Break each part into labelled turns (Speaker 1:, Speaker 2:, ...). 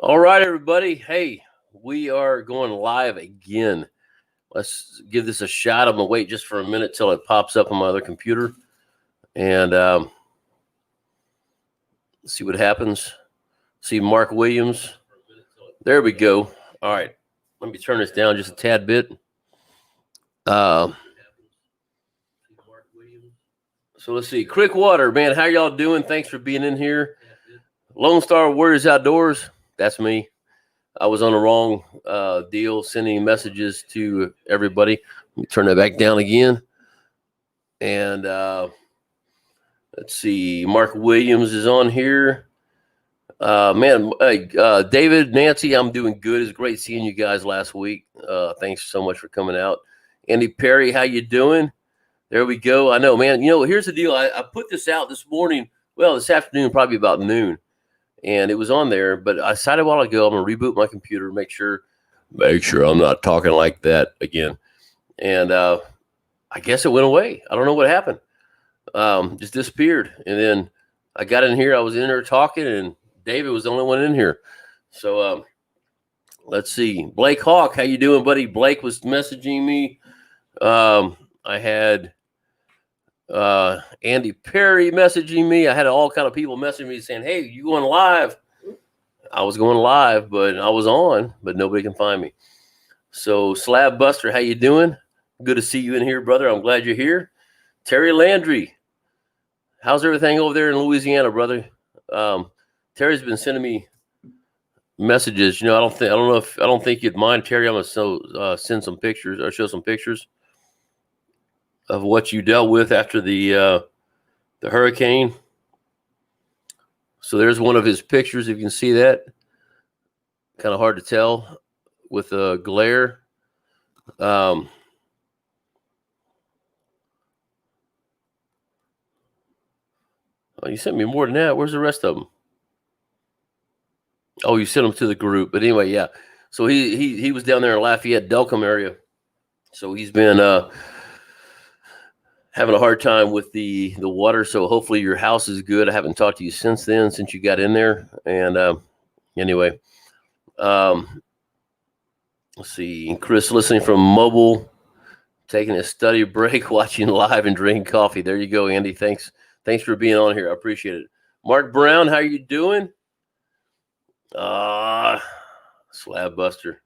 Speaker 1: All right, everybody. Hey, we are going live again. Let's give this a shot. I'm gonna wait just for a minute till it pops up on my other computer, and see what happens. See Mark Williams. There we go. All right. Let me turn this down just a tad bit. Uh, so let's see. Crick Water, man. How y'all doing? Thanks for being in here. Lone Star Warriors Outdoors. That's me. I was on the wrong deal, sending messages to everybody. Let me turn that back down again. And let's see. Mark Williams is on here. David, Nancy, I'm doing good. It's great seeing you guys last week. Thanks so much for coming out. Andy Perry, how you doing? There we go. I know, man. Here's the deal. I put this out this morning. Well, this afternoon, probably about noon. And it was on there, but I decided a while ago I'm gonna reboot my computer, make sure I'm not talking like that again. And I guess it went away. I don't know what happened. Just disappeared. And then I got in here. I was in there talking, and David was the only one in here. So let's see. Blake Hawk, how you doing, buddy? Blake was messaging me. I had Andy Perry messaging me. I had all kind of people messaging me saying, "Hey, you going live?" I was going live, but I was on, but nobody can find me. So Slab Buster, how you doing? Good to see you in here, brother. I'm glad you're here. Terry Landry, how's everything over there in Louisiana, brother? Terry's been sending me messages. I don't think you'd mind, Terry. I'm gonna send some pictures or show some pictures of what you dealt with after the hurricane. So there's one of his pictures. If you can see that, kind of hard to tell with the glare. Oh, you sent me more than that. Where's the rest of them? Oh, you sent them to the group. But anyway, yeah. So he was down there in Lafayette, Delcom area. So he's been having a hard time with the water. So hopefully your house is good. I haven't talked to you since then, since you got in there. And anyway, let's see. Chris listening from mobile, taking a study break, watching live and drinking coffee. There you go, Andy. Thanks for being on here. I appreciate it. Mark Brown, how are you doing? Slab Buster.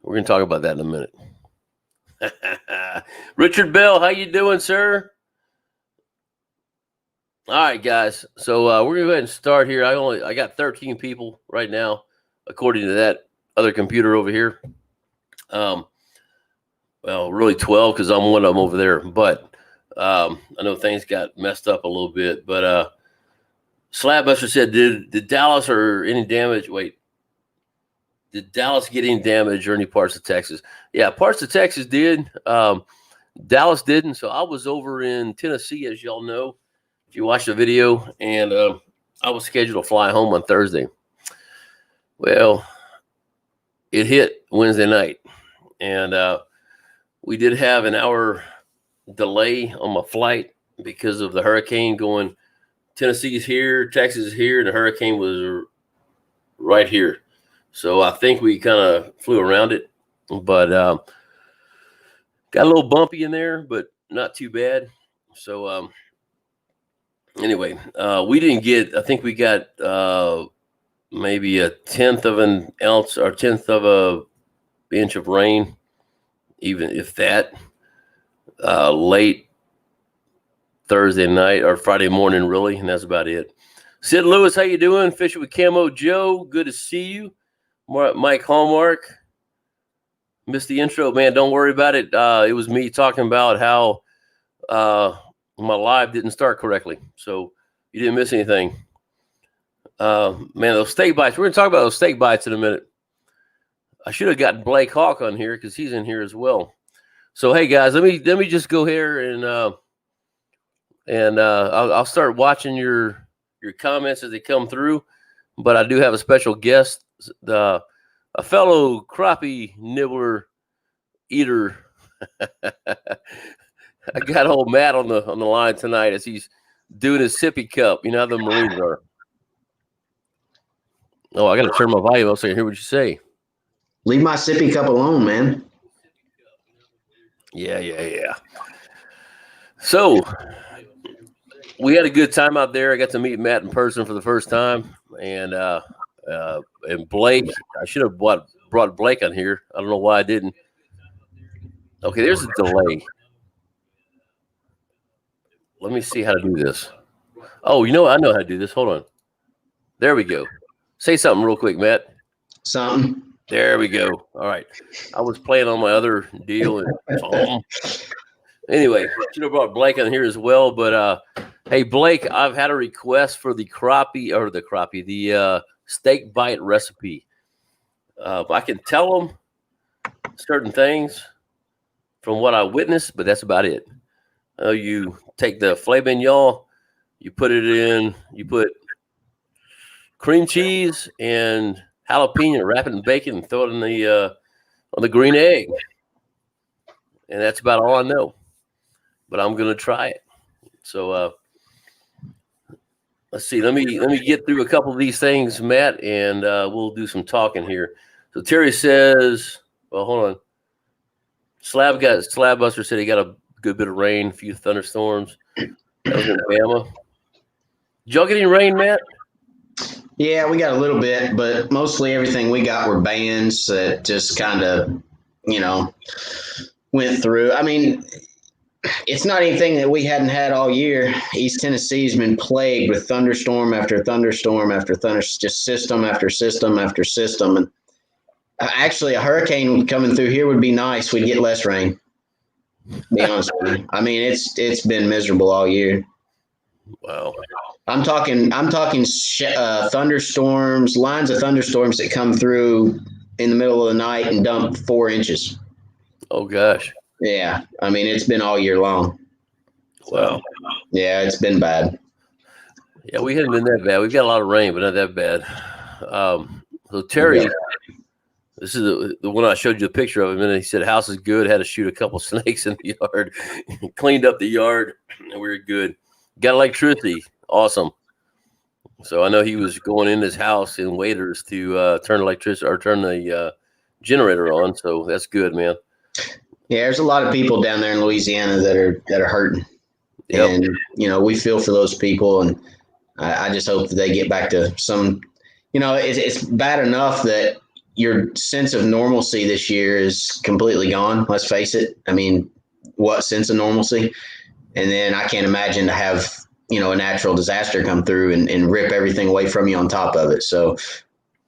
Speaker 1: We're going to talk about that in a minute. Richard Bell, how you doing, sir? All right, guys. So we're gonna go ahead and start here. I got 13 people right now, according to that other computer over here. Well, really 12 because I'm one of them over there. But I know things got messed up a little bit. But Slabbuster said, "Did Dallas or any damage? Wait, did Dallas get any damage or any parts of Texas? Yeah, parts of Texas did. Dallas didn't. So I was over in Tennessee, as y'all know, if you watched the video, and I was scheduled to fly home on Thursday. Well, it hit Wednesday night, and we did have an hour delay on my flight because of the hurricane going. Tennessee's here, Texas is here, and the hurricane was right here. So I think we kind of flew around it, but got a little bumpy in there, but not too bad. So anyway, we didn't get, I think we got maybe a 1/10 of an ounce or 1/10 of a inch of rain, even if that, late Thursday night or Friday morning, really, and that's about it. Sid Lewis, how you doing? Fishing with Camo Joe, good to see you. Mike Hallmark, missed the intro, man. Don't worry about it. It was me talking about how my live didn't start correctly, so you didn't miss anything. Man, those steak bites. We're gonna talk about those steak bites in a minute. I should have gotten Blake Hawk on here because he's in here as well. So hey guys, let me just go here and I'll start watching your comments as they come through. But I do have a special guest, a fellow crappie nibbler eater. I got old Matt on the line tonight as he's doing his sippy cup. You know how the Marines are. Oh, I got to turn my volume up so I can hear what you say.
Speaker 2: Leave my sippy cup alone, man.
Speaker 1: Yeah. So we had a good time out there. I got to meet Matt in person for the first time, and Blake. I should have brought Blake on here. I don't know why I didn't. Okay, there's a delay. Let me see how to do this. Oh, I know how to do this. Hold on. There we go. Say something real quick, Matt.
Speaker 2: Something.
Speaker 1: There we go. All right. I was playing on my other deal, and anyway, should have brought Blake on here as well. But hey, Blake, I've had a request for the steak bite recipe. I can tell them certain things from what I witnessed, but that's about it. You take the filet mignon, you put it in, you put cream cheese and jalapeno, wrap it in bacon, and throw it in on the green egg, and that's about all I know. But I'm gonna try it. So let's see. Let me get through a couple of these things, Matt, and we'll do some talking here. So Terry says, well, hold on. Slabbuster said he got a good bit of rain, a few thunderstorms. That was in Bama. Did y'all get any rain, Matt?
Speaker 2: Yeah, we got a little bit, but mostly everything we got were bands that just kind of, went through. I mean, it's not anything that we hadn't had all year. East Tennessee's been plagued with thunderstorm after thunderstorm after just system after system after system. And actually, a hurricane coming through here would be nice. We'd get less rain. To be honest with you. I mean, it's been miserable all year.
Speaker 1: Wow.
Speaker 2: I'm talking thunderstorms, lines of thunderstorms that come through in the middle of the night and dump 4 inches.
Speaker 1: Oh gosh.
Speaker 2: Yeah, I mean it's been all year long.
Speaker 1: Wow.
Speaker 2: Yeah, it's been bad.
Speaker 1: Yeah, we hadn't been that bad. We've got a lot of rain, but not that bad. So Terry, this is the one I showed you a picture of him, and he said house is good. Had to shoot a couple snakes in the yard, cleaned up the yard, and we were good. Got electricity, awesome. So I know he was going in his house in waiters to turn the generator on. So that's good, man.
Speaker 2: Yeah, there's a lot of people down there in Louisiana that are hurting, and we feel for those people, and I just hope that they get back to some. It's bad enough that your sense of normalcy this year is completely gone. Let's face it. I mean, what sense of normalcy? And then I can't imagine to have a natural disaster come through and rip everything away from you on top of it. So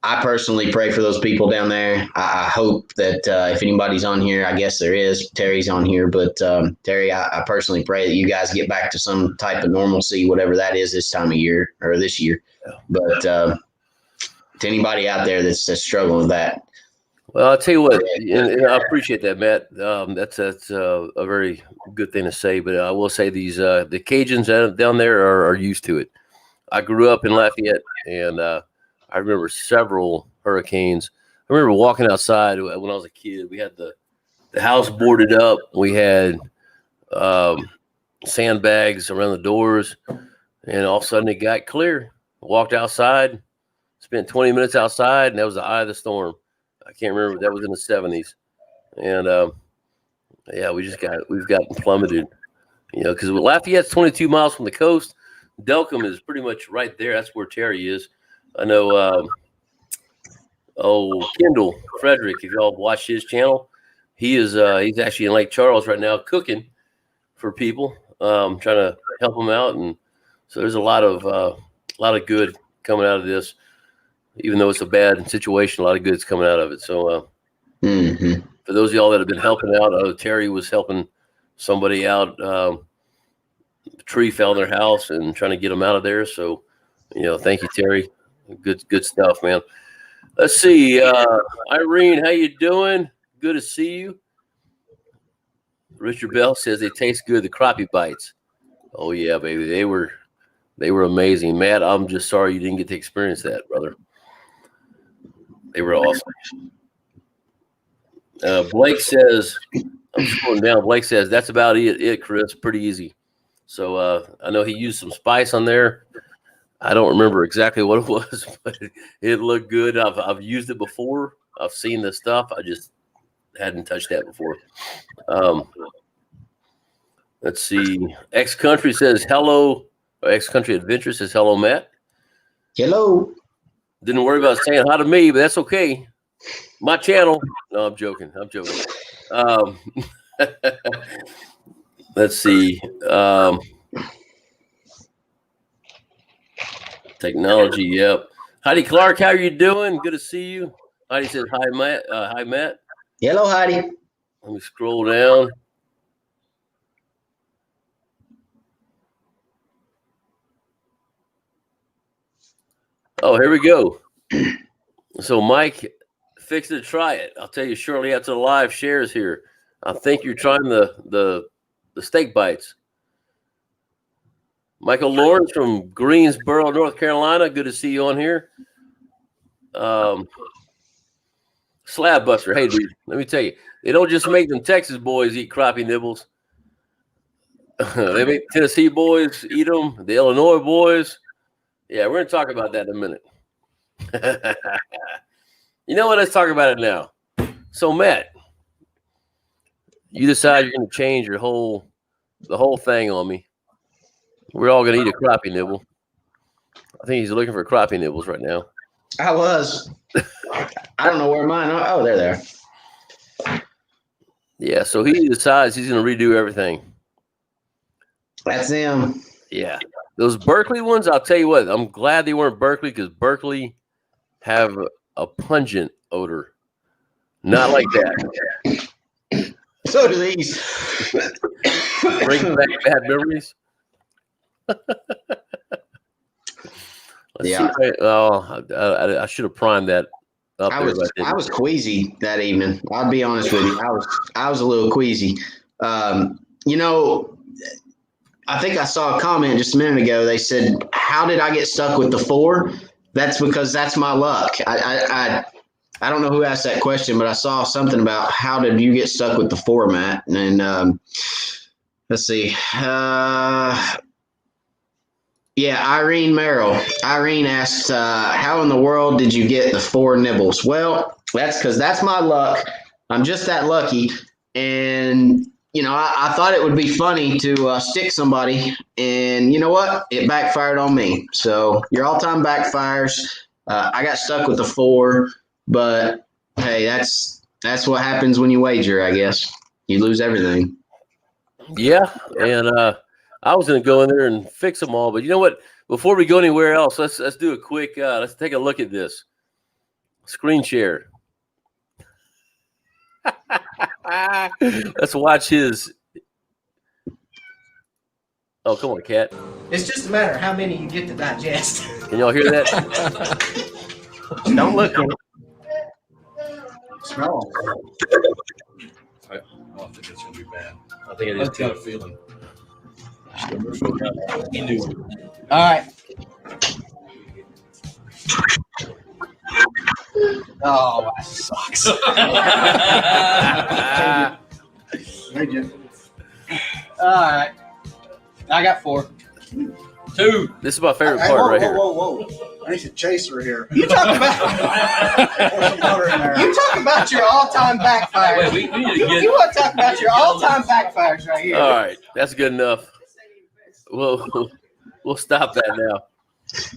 Speaker 2: I personally pray for those people down there. I hope that if anybody's on here, I guess there is. Terry's on here, but Terry, I personally pray that you guys get back to some type of normalcy, whatever that is this time of year or this year. But to anybody out there that's struggling with that.
Speaker 1: Well, I'll tell you what, and I appreciate that, Matt. That's a very good thing to say. But I will say the Cajuns down there are used to it. I grew up in Lafayette, and I remember several hurricanes. I remember walking outside when I was a kid. We had the house boarded up. We had sandbags around the doors, and all of a sudden it got clear. Walked outside, spent 20 minutes outside, and that was the eye of the storm. I can't remember. That was in the 70s. And we've gotten plummeted, because Lafayette's 22 miles from the coast. Delcom is pretty much right there. That's where Terry is. I know, Kendall Frederick, if y'all watch his channel, he's actually in Lake Charles right now cooking for people, trying to help them out. And so there's a lot of good coming out of this. Even though it's a bad situation, a lot of good's coming out of it. So for those of y'all that have been helping out, Terry was helping somebody out. A tree fell in their house and trying to get them out of there. So, thank you, Terry. Good stuff, man. Let's see. Irene, how you doing? Good to see you. Richard Bell says they taste good, the crappie bites. Oh, yeah, baby. They were amazing. Matt, I'm just sorry you didn't get to experience that, brother. They were awesome. Blake says, I'm scrolling down. Blake says, that's about it, Chris. Pretty easy. So I know he used some spice on there. I don't remember exactly what it was, but it looked good. I've used it before. I've seen the stuff. I just hadn't touched that before. Let's see. X Country says hello. X Country Adventure says hello, Matt.
Speaker 2: Hello.
Speaker 1: Didn't worry about saying hi to me, but that's okay. My channel. No, I'm joking. Let's see. Technology. Yep. Heidi Clark, how are you doing? Good to see you. Heidi says hi, Matt. Hi, Matt.
Speaker 2: Hello, Heidi.
Speaker 1: Let me scroll down. Oh, here we go. So Mike, fixing to try it. I'll tell you shortly after the live shares here. I think you're trying the steak bites. Michael Lawrence from Greensboro, North Carolina. Good to see you on here. Slab Buster. Hey, dude, let me tell you, they don't just make them Texas boys eat crappie nibbles. They make Tennessee boys eat them. The Illinois boys. Yeah, we're going to talk about that in a minute. You know what? Let's talk about it now. So, Matt, you decide you're going to change the whole thing on me. We're all going to eat a crappie nibble. I think he's looking for crappie nibbles right now.
Speaker 2: I was. I don't know where mine are. Oh, they're there.
Speaker 1: Yeah, so he decides he's going to redo everything.
Speaker 2: That's him.
Speaker 1: Yeah. Those Berkeley ones, I'll tell you what, I'm glad they weren't Berkeley because Berkeley have a pungent odor. Not like that.
Speaker 2: So do these.
Speaker 1: Bring back bad memories.
Speaker 2: Yeah.
Speaker 1: I should have primed that up.
Speaker 2: I was queasy that evening. I'll be honest with you. I was a little queasy. You know, I think I saw a comment just a minute ago. They said, "How did I get stuck with the 4?" That's because that's my luck. I don't know who asked that question, but I saw something about how did you get stuck with the 4, Matt? And let's see. Yeah, Irene Merrill. Irene asked, how in the world did you get the 4 nibbles? Well, that's because that's my luck. I'm just that lucky. And, you know, I thought it would be funny to stick somebody. And you know what? It backfired on me. So your all-time backfires. I got stuck with the 4. But, hey, that's what happens when you wager, I guess. You lose everything.
Speaker 1: Yeah, and I was going to go in there and fix them all, but you know what? Before we go anywhere else, let's do a quick. Let's take a look at this screen share. Let's watch his. Oh, come on, Cat.
Speaker 3: It's just a matter of how many you get to digest.
Speaker 1: Can y'all hear that?
Speaker 3: Don't look at it. Smell.
Speaker 4: I don't think it's going to be bad.
Speaker 1: I think it is.
Speaker 4: Got a feeling.
Speaker 3: All right. Oh, that sucks. Thank you. All right. I got 4.
Speaker 1: 2. This is my favorite part right here.
Speaker 5: Whoa. I need a chaser here.
Speaker 3: You talk about
Speaker 5: Pour some water in there.
Speaker 3: you talk about your all-time backfires.
Speaker 1: Wait, we need to get.
Speaker 3: You want to talk about your all-time backfires right here.
Speaker 1: All right, that's good enough. We'll stop that now.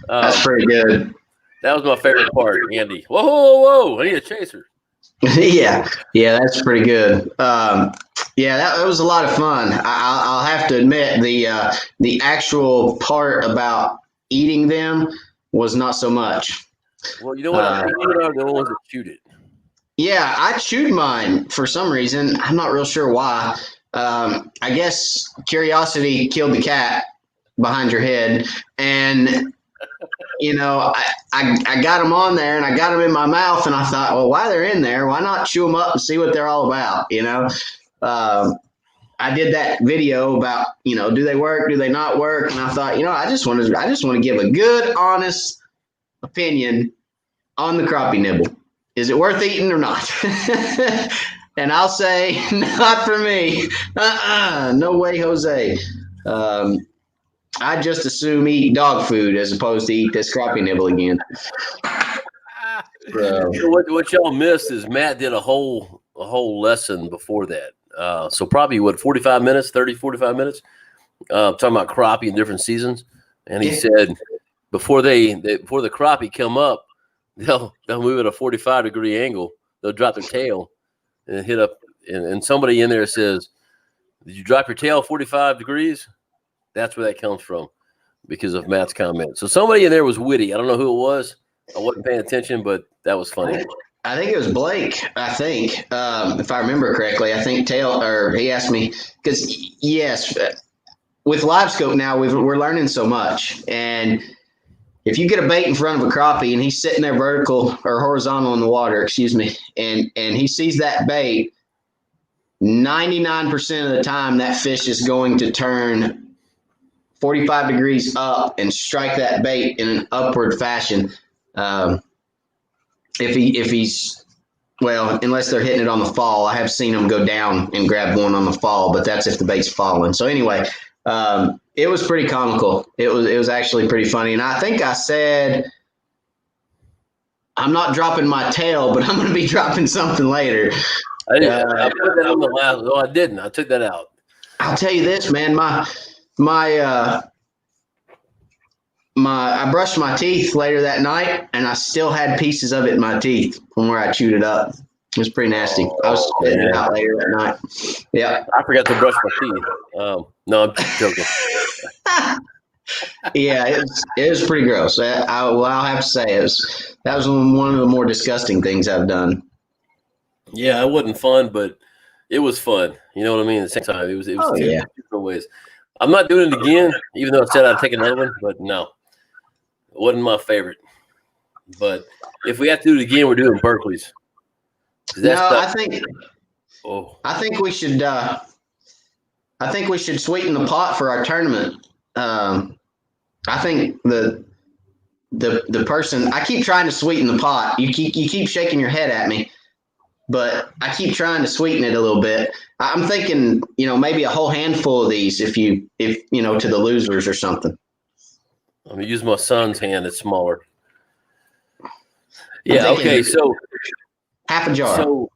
Speaker 2: That's pretty good.
Speaker 1: That was my favorite part, Andy. Whoa! I need a chaser.
Speaker 2: yeah, that's pretty good. Yeah, that was a lot of fun. I'll have to admit the actual part about eating them was not so much.
Speaker 1: Well, you know what? You are the ones that shoot it.
Speaker 2: Yeah, I chewed mine for some reason. I'm not real sure why. I guess curiosity killed the cat behind your head, and you know, I got them on there and I got them in my mouth, and I thought, well, while they're in there, why not chew them up and see what they're all about? You know, I did that video about, you know, do they work, do they not work, and I thought, you know, I just want to give a good, honest opinion on the crappie nibble. Is it worth eating or not? And I'll say, not for me. No way, Jose. I'd just assume eat dog food as opposed to eat this crappie nibble again.
Speaker 1: So what y'all missed is Matt did a whole lesson before that. So probably 45 minutes, 45 minutes, talking about crappie in different seasons. And he said before the crappie come up, they'll move at a 45-degree angle. They'll drop their tail and hit up. And somebody in there says, "Did you drop your tail 45 degrees?" That's where that comes from, because of Matt's comment. So somebody in there was witty. I don't know who it was. I wasn't paying attention, but that was funny.
Speaker 2: I think it was Blake. I think, if I remember correctly, I think he asked me, because yes, with live scope now we're learning so much, and if you get a bait in front of a crappie and he's sitting there vertical or horizontal in the water, and he sees that bait, 99% of the time that fish is going to turn 45 degrees up and strike that bait in an upward fashion. If he's, well, unless they're hitting it on the fall. I have seen them go down and grab one on the fall, but that's if the bait's falling. So anyway, it was pretty comical. It was actually pretty funny. And I think I said, I'm not dropping my tail, but I'm going to be dropping something later.
Speaker 1: I didn't. I put that on the last. No, I didn't. I took that out.
Speaker 2: I'll tell you this, man. I brushed my teeth later that night, and I still had pieces of it in my teeth from where I chewed it up. It was pretty nasty. I was spitting it out later that night. Yeah.
Speaker 1: I forgot to brush my teeth. No, I'm just joking.
Speaker 2: Yeah, it was pretty gross. I'll have to say that was one of the more disgusting things I've done.
Speaker 1: Yeah, it wasn't fun, but it was fun. You know what I mean? At the same time, it was two different ways. I'm not doing it again, even though I said I'd take another one, but no, it wasn't my favorite. But if we have to do it again, we're doing Berkeley's.
Speaker 2: I think we should. I think we should sweeten the pot for our tournament. I think the person, I keep trying to sweeten the pot. You keep shaking your head at me, but I keep trying to sweeten it a little bit. I'm thinking, maybe a whole handful of these, if to the losers or something.
Speaker 1: I'm gonna use my son's hand. It's smaller. Yeah. Okay. So
Speaker 2: half a jar.
Speaker 1: So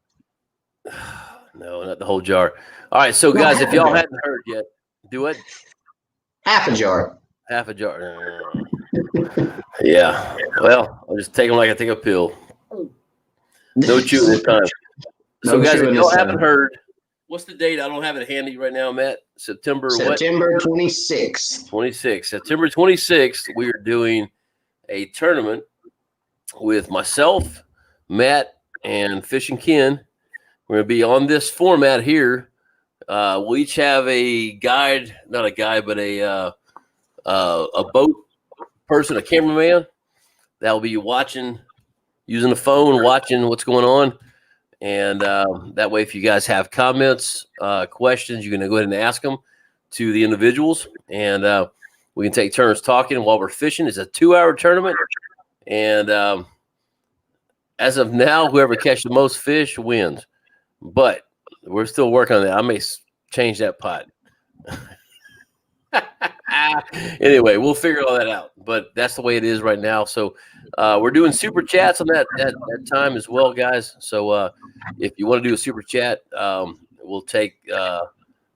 Speaker 1: no, not the whole jar. All right. So guys, if y'all hadn't heard yet, do it.
Speaker 2: Half a jar.
Speaker 1: Half a jar. Yeah. Well, I'll just take them like I take a pill. No chewing this time. So, guys, if y'all haven't heard, what's the date? I don't have it handy right now, Matt. September
Speaker 2: 26th.
Speaker 1: 26th. September 26th, we are doing a tournament with myself, Matt, and Fish and Ken. We're going to be on this format here. We'll each have a guide, not a guide, but a boat person, a cameraman that will be watching, using the phone, watching what's going on. And that way, if you guys have comments, questions, you're going to go ahead and ask them to the individuals. And we can take turns talking while we're fishing. It's a 2-hour tournament. And as of now, whoever catches the most fish wins. But we're still working on that. I may change that pot. Anyway, we'll figure all that out. But that's the way it is right now. So we're doing super chats on that time as well, guys. So if you want to do a super chat, we'll take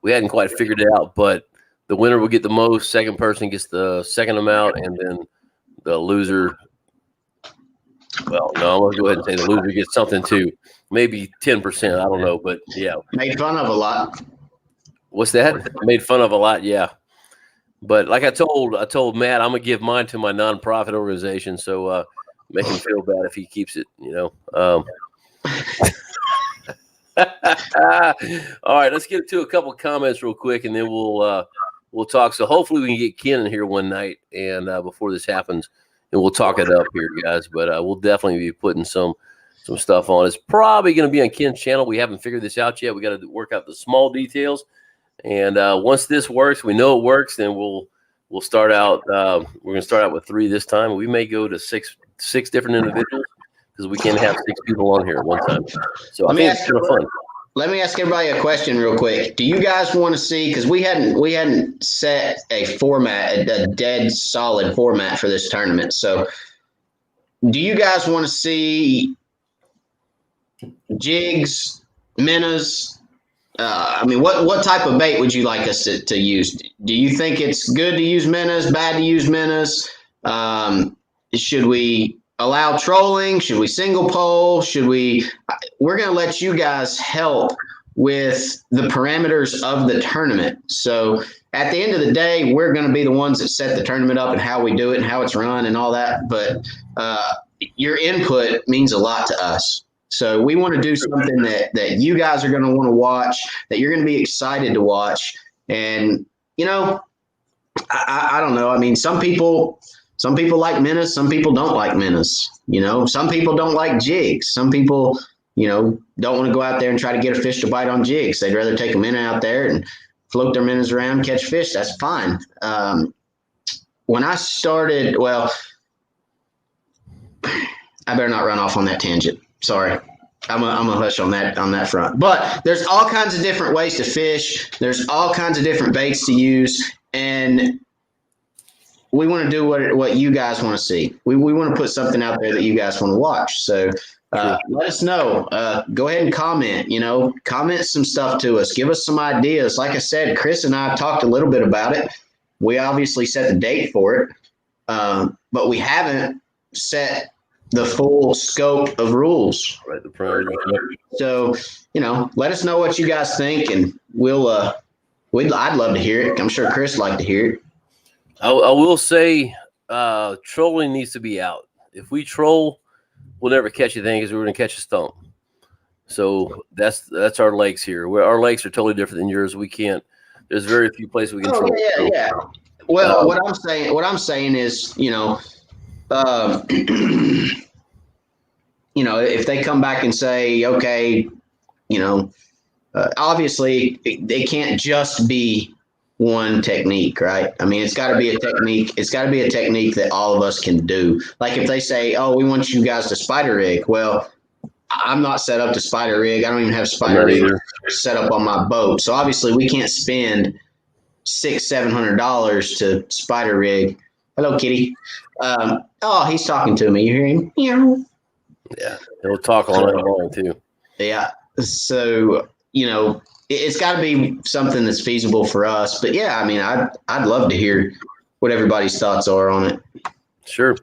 Speaker 1: we hadn't quite figured it out, but the winner will get the most, second person gets the second amount, and then the loser, well, no, I'm going to go ahead and say the loser gets something too. Maybe 10%. I don't know, but yeah.
Speaker 2: Made fun of a lot.
Speaker 1: What's that? Made fun of a lot, yeah. But like I told Matt, I'm gonna give mine to my nonprofit organization, so make him feel bad if he keeps it, All right, let's get to a couple comments real quick, and then we'll talk. So hopefully we can get Ken in here one night, and before this happens, and we'll talk it up here, guys. But we'll definitely be putting some stuff on. It's probably going to be on Ken's channel. We haven't figured this out yet. We got to work out the small details. And once this works, we know it works, then we'll start out. We're going to start out with 3 this time. We may go to six different individuals because we can't have 6 people on here at one time. So I think it's kind of fun.
Speaker 2: let me ask everybody a question real quick. Do you guys want to see? Because we hadn't set a format, a dead solid format for this tournament. So, do you guys want to see jigs, minnows? What type of bait would you like us to use? Do you think it's good to use minnows, bad to use minnows? Should we allow trolling? Should we single pole? We're going to let you guys help with the parameters of the tournament. So at the end of the day, we're going to be the ones that set the tournament up and how we do it and how it's run and all that. But your input means a lot to us. So we want to do something that you guys are going to want to watch, that you're going to be excited to watch. And, I don't know. I mean, some people like minnows. Some people don't like minnows. Some people don't like jigs. Some people, don't want to go out there and try to get a fish to bite on jigs. They'd rather take a minnow out there and float their minnows around, catch fish. That's fine. When I started, I better not run off on that tangent. Sorry. I'm a hush on that front. But there's all kinds of different ways to fish. There's all kinds of different baits to use. And we want to do what you guys want to see. We want to put something out there that you guys want to watch. So let us know. Go ahead and comment. Comment some stuff to us. Give us some ideas. Like I said, Chris and I talked a little bit about it. We obviously set the date for it, but we haven't set the full scope of rules.
Speaker 1: Right, the priority.
Speaker 2: So, let us know what you guys think, and I'd love to hear it. I'm sure Chris would like to hear it.
Speaker 1: I will say trolling needs to be out. If we troll, we'll never catch anything because we're going to catch a stump. So that's our lakes here. Our lakes are totally different than yours. We can't. There's very few places we can troll.
Speaker 2: Yeah. Well, what I'm saying is, if they come back and say, okay, obviously they can't just be one technique, right? I mean, it's got to be a technique. It's got to be a technique that all of us can do. Like if they say, oh, we want you guys to spider rig. Well, I'm not set up to spider rig. I don't even have spider rig set up on my boat. So obviously we can't spend $600-700 to spider rig. Hello, kitty. He's talking to me. You hear him?
Speaker 1: Yeah, he'll talk all night long too.
Speaker 2: Yeah. So, it's got to be something that's feasible for us. But yeah, I mean, I'd love to hear what everybody's thoughts are on it.
Speaker 1: Sure.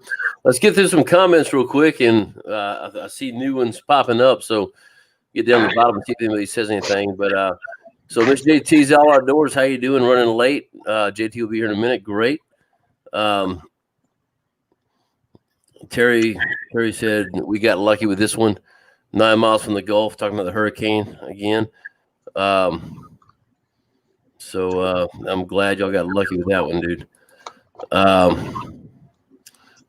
Speaker 1: Let's get through some comments real quick, and I see new ones popping up. So get down to the bottom and see if anybody says anything. But so Mr. JT's All Outdoors, how you doing? Running late. JT will be here in a minute. Great. Terry said we got lucky with this one. 9 miles from the Gulf, talking about the hurricane again. So I'm glad y'all got lucky with that one, dude.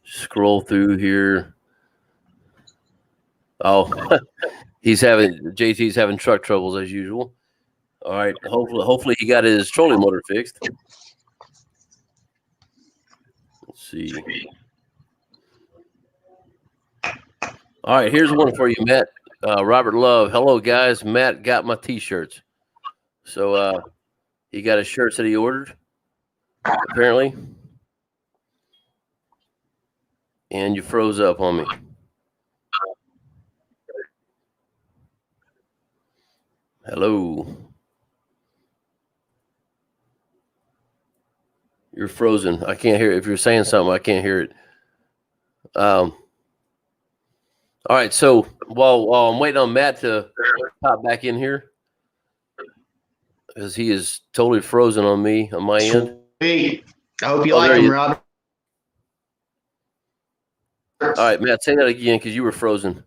Speaker 1: Scroll through here. Oh, JT's having truck troubles as usual. All right. Hopefully he got his trolling motor fixed. Let's see. All right, here's one for you, Matt. Robert Love. Hello, guys. Matt got my T-shirts. So he got his shirts that he ordered, apparently. And you froze up on me. Hello. You're frozen. I can't hear it. If you're saying something, I can't hear it. All right, so while I'm waiting on Matt to pop back in here, because he is totally frozen on me on my end.
Speaker 2: Sweet. I hope you like him, Rob.
Speaker 1: All right, Matt, say that again because you were frozen.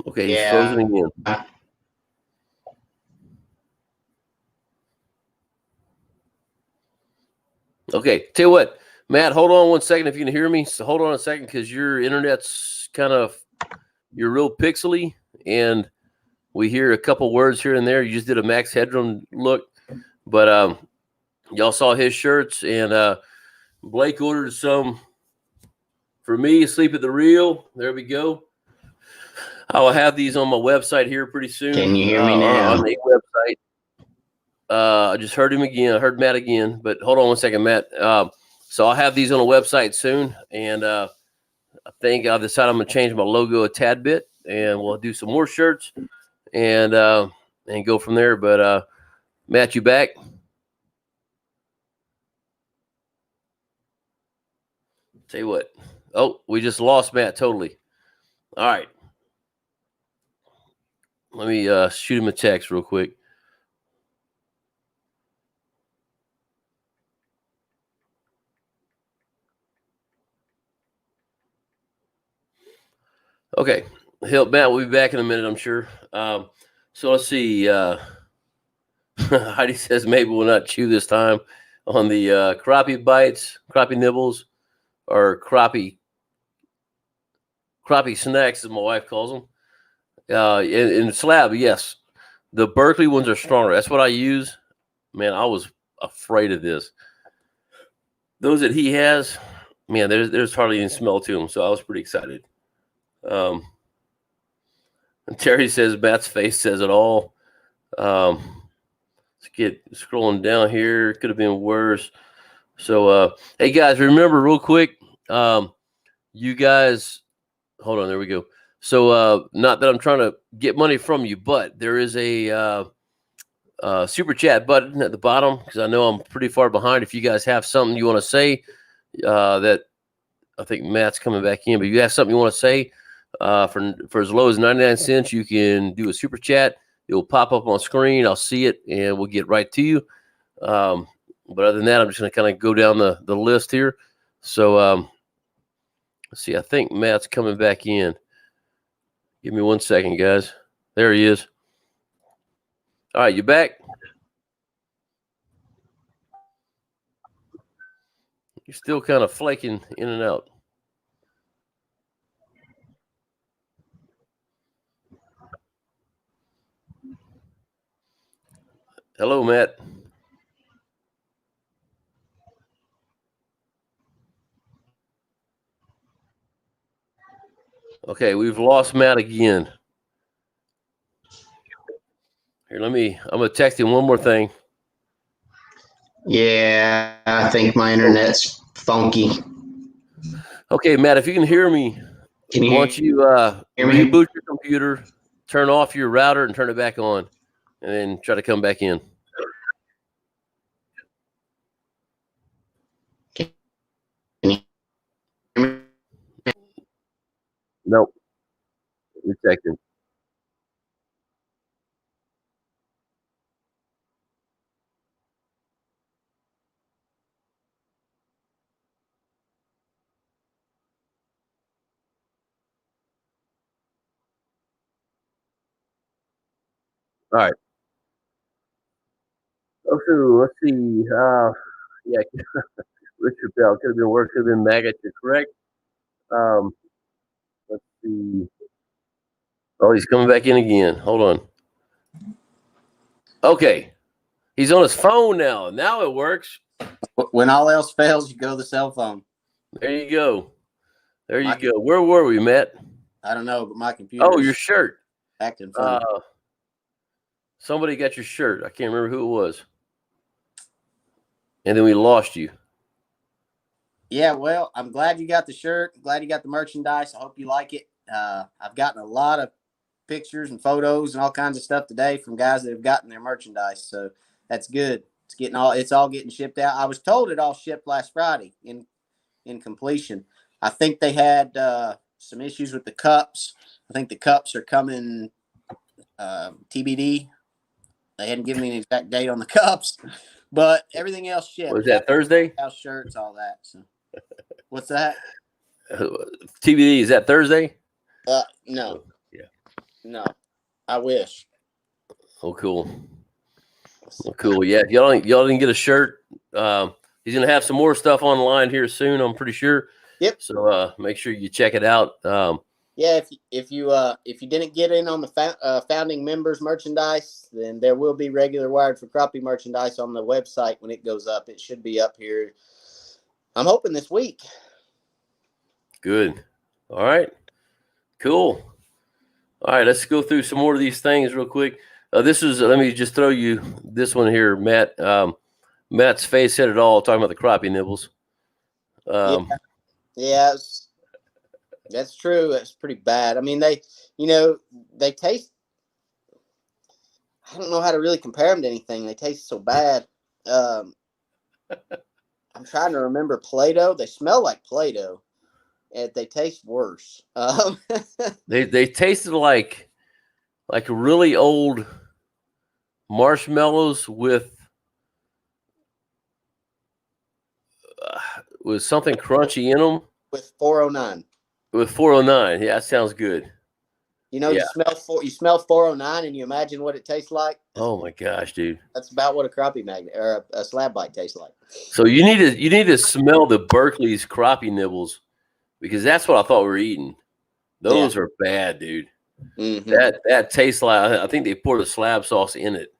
Speaker 1: Okay, he's frozen again. Okay, tell you what, Matt, hold on 1 second if you can hear me. So hold on a second because your internet's you're real pixely, and we hear a couple words here and there. You just did a Max Headroom look, but y'all saw his shirts, and Blake ordered some for me, Sleep at the Reel. There we go. I will have these on my website here pretty soon.
Speaker 2: Can you hear me now?
Speaker 1: On the website. I just heard him again. I heard Matt again, but hold on one second, Matt. So I'll have these on the website soon, and I think I've decided I'm going to change my logo a tad bit, and we'll do some more shirts and go from there. But Matt, you back? Tell you what. Oh, we just lost Matt totally. All right. Let me shoot him a text real quick. Okay. Matt will be back in a minute, I'm sure. So let's see. Heidi says maybe we'll not chew this time on the crappie bites, crappie nibbles, or crappie snacks, as my wife calls them. In slab, yes. The Berkeley ones are stronger. That's what I use. Man, I was afraid of this. Those that he has, man, there's hardly any smell to them, so I was pretty excited. And Terry says Matt's face says it all. Let's get scrolling down here. Could have been worse. So, hey guys, remember real quick, you guys, hold on, there we go. So, not that I'm trying to get money from you, but there is a super chat button at the bottom, because I know I'm pretty far behind. If you guys have something you want to say, that I think Matt's coming back in, but you have something you want to say, for as low as 99 cents, you can do a super chat. It will pop up on screen. I'll see it, and we'll get right to you. But other than that, I'm just going to kind of go down the list here. So, let's see. I think Matt's coming back in. Give me 1 second, guys. There he is. All right, you back? You're still kind of flaking in and out. Hello, Matt. Okay, we've lost Matt again. Here, I'm going to text him one more thing.
Speaker 2: Yeah, I think my internet's funky.
Speaker 1: Okay, Matt, if you can hear me,
Speaker 2: Can you
Speaker 1: why don't you
Speaker 2: hear me?
Speaker 1: reboot your computer, turn off your router, and turn it back on, and then try to come back in.
Speaker 2: Can you hear me?
Speaker 1: Nope. We checked him. All right. Okay, let's see. Yeah, Richard Bell could have been worse. Could have been Maggot. You're correct. Let's see. Oh, he's coming back in again. Hold on. Okay, he's on his phone now. Now it works.
Speaker 3: When all else fails, you go to the cell phone.
Speaker 1: There you go. There you go. Where were we, Matt?
Speaker 3: I don't know, but my computer.
Speaker 1: Oh, your shirt.
Speaker 3: Acting funny.
Speaker 1: Somebody got your shirt. I can't remember who it was. And then we lost you.
Speaker 3: Yeah, well, I'm glad you got the shirt. I'm glad you got the merchandise. I hope you like it. I've gotten a lot of pictures and photos and all kinds of stuff today from guys that have gotten their merchandise. So that's good. It's all getting shipped out. I was told it all shipped last Friday in completion. I think they had some issues with the cups. I think the cups are coming TBD. They hadn't given me an exact date on the cups, but everything else shipped.
Speaker 1: Was that Thursday?
Speaker 3: House shirts, all that. So, what's that?
Speaker 1: TBD, is that Thursday?
Speaker 3: No.
Speaker 1: Yeah.
Speaker 3: No. I wish.
Speaker 1: Oh, cool. Oh, cool. Yeah, y'all didn't get a shirt. He's gonna have some more stuff online here soon, I'm pretty sure.
Speaker 3: Yep.
Speaker 1: So make sure you check it out.
Speaker 3: Yeah, if you didn't get in on the founding members merchandise, then there will be regular Wired for Crappie merchandise on the website when it goes up. It should be up here. I'm hoping this week.
Speaker 1: Good. All right. Cool. All right, let's go through some more of these things real quick. This is, let me just throw you this one here, Matt. Matt's face said it all, talking about the crappie nibbles.
Speaker 3: Yeah, that's true. That's pretty bad. I mean, they taste. I don't know how to really compare them to anything. They taste so bad. I'm trying to remember Play-Doh. They smell like Play-Doh, and they taste worse.
Speaker 1: They tasted like really old marshmallows with something crunchy in them.
Speaker 3: With 409.
Speaker 1: With 409, yeah, that sounds good.
Speaker 3: You smell 409, and you imagine what it tastes like.
Speaker 1: Oh my gosh, dude!
Speaker 3: That's about what a crappie magnet or a slab bite tastes like.
Speaker 1: So you need to smell the Berkeley's crappie nibbles, because that's what I thought we were eating. Those are bad, dude.
Speaker 3: Mm-hmm.
Speaker 1: That tastes like, I think they poured a slab sauce in it.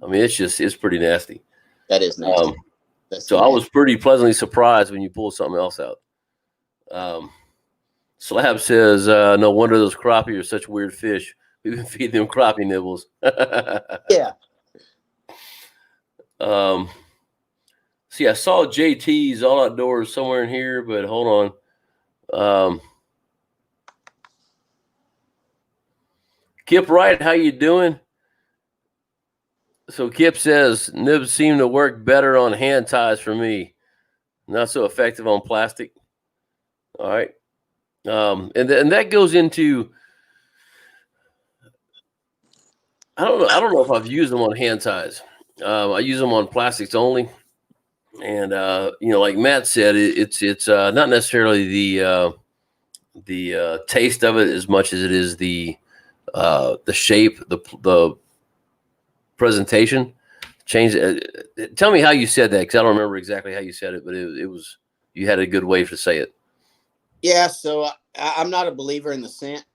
Speaker 1: I mean, it's pretty nasty.
Speaker 3: That is nasty.
Speaker 1: So I was pretty pleasantly surprised when you pulled something else out. Slab says, no wonder those crappie are such weird fish. We've been feeding them crappie nibbles.
Speaker 3: Yeah.
Speaker 1: See, I saw JT's All Outdoors somewhere in here, but hold on. Kip Wright, how you doing? So Kip says, nibs seem to work better on hand ties for me. Not so effective on plastic. All right. And that goes into, I don't know if I've used them on hand ties. I use them on plastics only. And, like Matt said, it's not necessarily the taste of it as much as it is the shape, the presentation. Change it. Tell me how you said that, because I don't remember exactly how you said it, but it was, you had a good way to say it.
Speaker 3: Yeah, so I'm not a believer in the scent,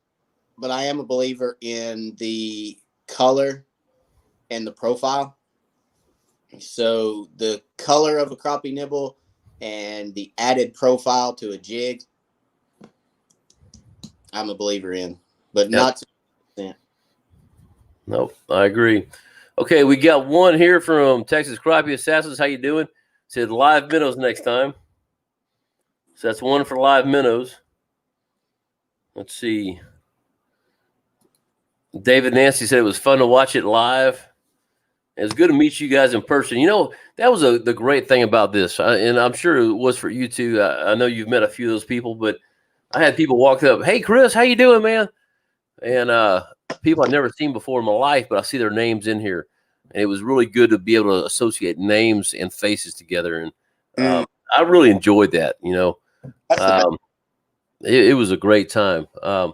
Speaker 3: but I am a believer in the color and the profile. So the color of a crappie nibble and the added profile to a jig, I'm a believer in, but not to scent.
Speaker 1: Nope, I agree. Okay, we got one here from Texas Crappie Assassins. How you doing? Said live minnows next time. So that's one for live minnows. Let's see. David Nancy said it was fun to watch it live. It was good to meet you guys in person. You know, that was the great thing about this, and I'm sure it was for you too. I know you've met a few of those people, but I had people walk up, "Hey, Chris, how you doing, man?" And people I've never seen before in my life, but I see their names in here, and it was really good to be able to associate names and faces together. And I really enjoyed that. You know, it was a great time. I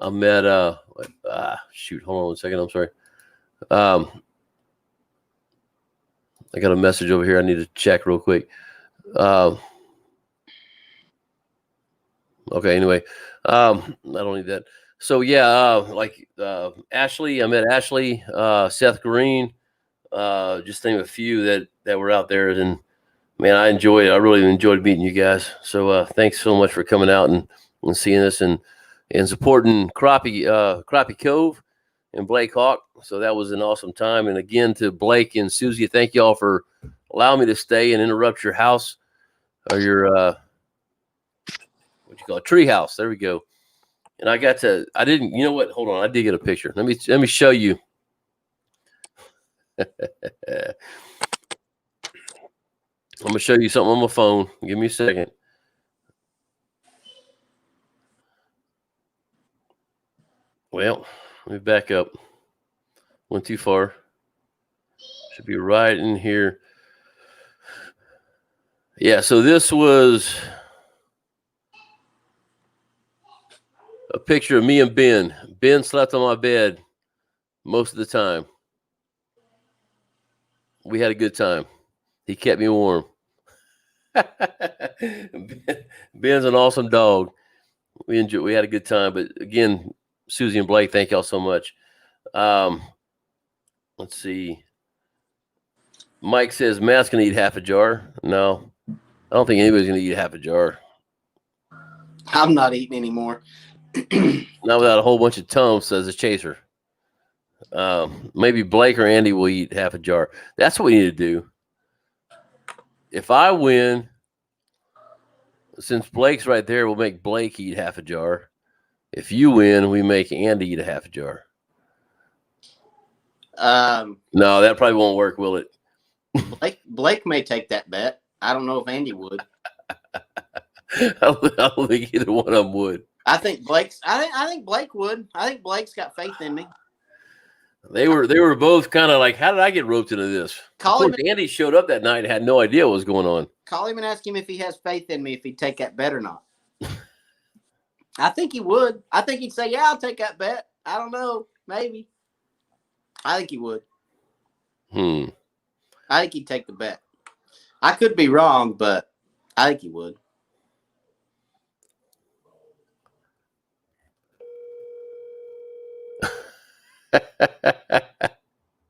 Speaker 1: met shoot, hold on one second. I'm sorry. I got a message over here I need to check real quick. Okay, anyway, I don't need that. So yeah, Ashley, I met Ashley, Seth Green, just name a few that were out there, and man, I really enjoyed meeting you guys. So thanks so much for coming out and seeing us and supporting Crappie Cove and Blake Hawk. So that was an awesome time. And again, to Blake and Susie, thank y'all for allowing me to stay and interrupt your house or your what you call it, tree house. There we go. And I didn't, you know what? Hold on. I did get a picture. Let me show you. I'm going to show you something on my phone. Give me a second. Well, let me back up. Went too far. Should be right in here. Yeah, so this was a picture of me and Ben. Ben slept on my bed most of the time. We had a good time. He kept me warm. Ben's an awesome dog. We had a good time. But again, Susie and Blake, thank y'all so much. Let's see. Mike says Matt's gonna eat half a jar. No, I don't think anybody's gonna eat half a jar.
Speaker 3: I'm not eating anymore.
Speaker 1: Not without a whole bunch of Tums as a chaser. Maybe Blake or Andy will eat half a jar. That's what we need to do. If I win, since Blake's right there, we'll make Blake eat half a jar. If you win, we make Andy eat a half a jar. No, that probably won't work, will it?
Speaker 3: Blake may take that bet. I don't know if Andy would.
Speaker 1: I don't think either one of them would.
Speaker 3: I think Blake would. I think Blake's got faith in me.
Speaker 1: They were both kind of like, how did I get roped into this?
Speaker 3: Call him.
Speaker 1: Andy showed up that night and had no idea what was going on.
Speaker 3: Call him and ask him if he has faith in me, if he'd take that bet or not. I think he would. I think he'd say, yeah, I'll take that bet. I don't know. Maybe. I think he would. I think he'd take the bet. I could be wrong, but I think he would.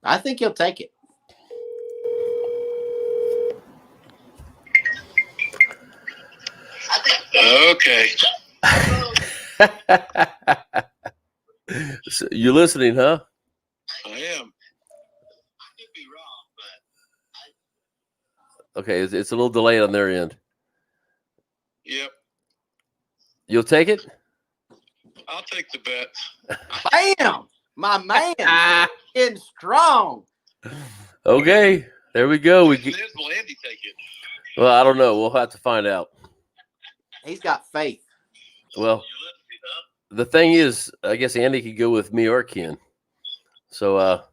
Speaker 3: I think he'll take it.
Speaker 6: Okay.
Speaker 1: So you're listening, huh?
Speaker 6: I am. I could be wrong, but
Speaker 1: okay, it's a little delayed on their end.
Speaker 6: Yep.
Speaker 1: You'll take it?
Speaker 6: I'll take the bet.
Speaker 3: Bam! My man getting strong.
Speaker 1: Okay, there we go.
Speaker 6: Will Andy take it?
Speaker 1: Well, I don't know. We'll have to find out.
Speaker 3: He's got faith.
Speaker 1: Well, the thing is, I guess Andy could go with me or Ken. So,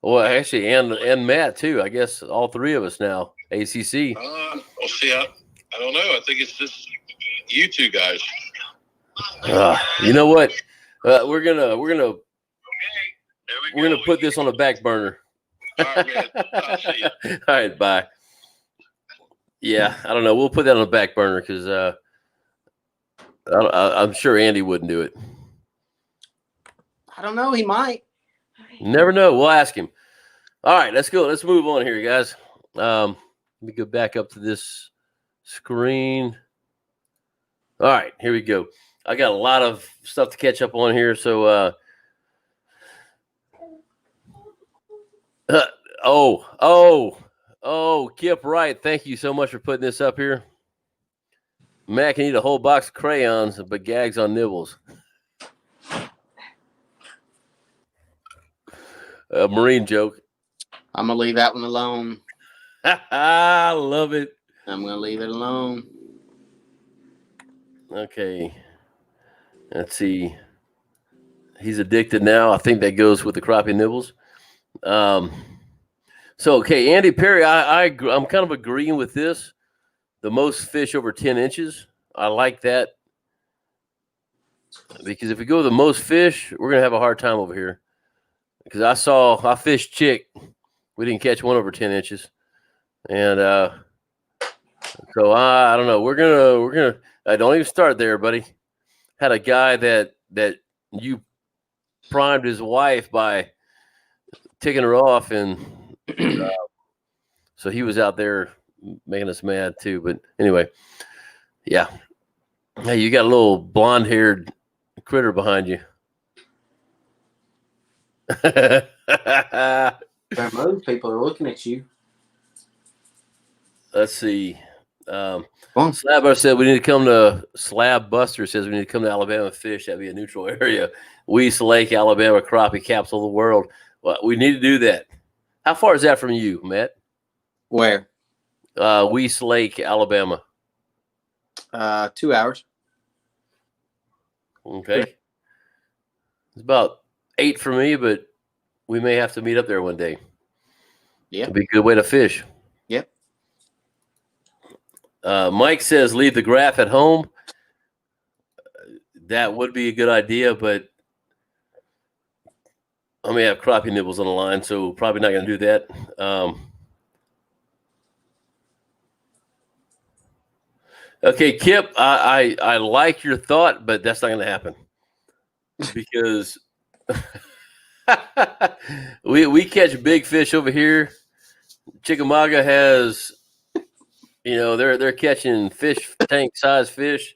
Speaker 1: well, actually, and Matt too. I guess all three of us now. ACC.
Speaker 6: Well, see, I don't know. I think it's just you two guys.
Speaker 1: You know what? We're gonna put this on the back burner.
Speaker 6: All right, man. I'll see you.
Speaker 1: All right, bye. Yeah, I don't know. We'll put that on the back burner because I'm sure Andy wouldn't do it.
Speaker 3: I don't know. He might.
Speaker 1: Never know. We'll ask him. All right, let's go. Let's move on here, guys. Let me go back up to this screen. All right, here we go. I got a lot of stuff to catch up on here. So, Kip Wright, thank you so much for putting this up here. Matt can eat a whole box of crayons, but gags on nibbles. A Marine joke.
Speaker 3: I'm going to leave that one alone.
Speaker 1: I love it.
Speaker 3: I'm going to leave it alone.
Speaker 1: Okay. Let's see. He's addicted now. I think that goes with the Crappie Nibbles. So, okay, Andy Perry, I'm kind of agreeing with this. The most fish over 10 inches. I like that. Because if we go with the most fish, we're going to have a hard time over here. Because I fished chick. We didn't catch one over 10 inches. And so I don't know. We're gonna don't even start there, buddy. Had a guy that you primed his wife by ticking her off, and so he was out there making us mad too. But anyway, yeah. Hey, you got a little blonde-haired critter behind you.
Speaker 3: Don't move. People are looking at you.
Speaker 1: Let's see. Slab said we need to come to Slab Buster says we need to come to Alabama fish. That'd be a neutral area. Weiss Lake, Alabama, crappie capital of the world. Well, we need to do that. How far is that from you, Matt?
Speaker 3: Where?
Speaker 1: Weiss Lake, Alabama.
Speaker 3: 2 hours.
Speaker 1: Okay. It's about 8 for me, but we may have to meet up there one day.
Speaker 3: Yeah.
Speaker 1: It'd be a good way to fish.
Speaker 3: Yep.
Speaker 1: Mike says leave the graph at home. That would be a good idea, but I may have crappie nibbles on the line, so probably not going to do that. Okay, Kip, I like your thought, but that's not going to happen because we catch big fish over here. Chickamauga has, they're catching fish tank size fish.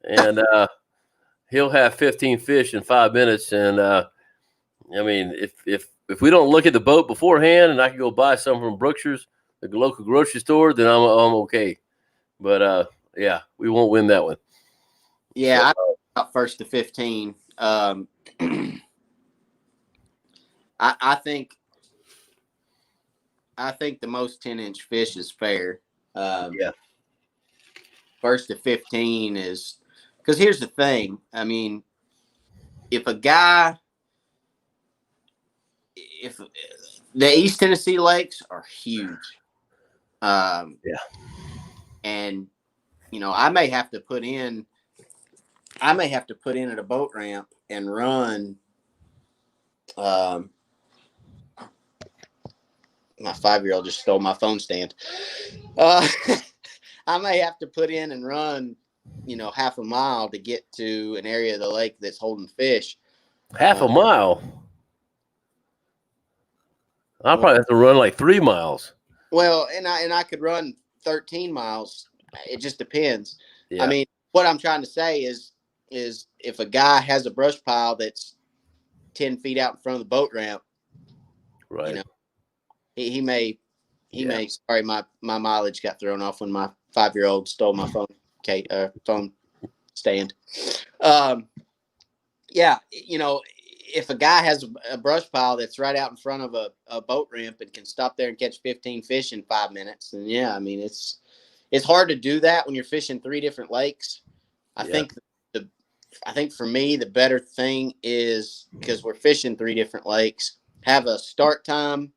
Speaker 1: and he'll have 15 fish in 5 minutes. And I mean, if we don't look at the boat beforehand, and I can go buy some from Brookshire's, the local grocery store, then I'm okay. But yeah, we won't win that one.
Speaker 3: Yeah, so, I got first to 15. I think the most 10-inch fish is fair.
Speaker 1: Yeah.
Speaker 3: First to 15 is because here's the thing. I mean, if the East Tennessee lakes are huge.
Speaker 1: Yeah.
Speaker 3: And I may have to put in at a boat ramp and run. My 5-year-old just stole my phone stand. I may have to put in and run, half a mile to get to an area of the lake that's holding fish.
Speaker 1: Half a mile? I'll probably have to run like 3 miles.
Speaker 3: Well, and I could run 13 miles. It just depends.
Speaker 1: Yeah.
Speaker 3: I mean, what I'm trying to say is if a guy has a brush pile that's 10 feet out in front of the boat ramp,
Speaker 1: right?
Speaker 3: He may. Sorry, my mileage got thrown off when my 5-year-old stole my phone phone stand. Yeah, if a guy has a brush pile that's right out in front of a boat ramp and can stop there and catch 15 fish in 5 minutes, then yeah, I mean it's hard to do that when you're fishing 3 different lakes. I think for me the better thing is, because we're fishing 3 different lakes, have a start time.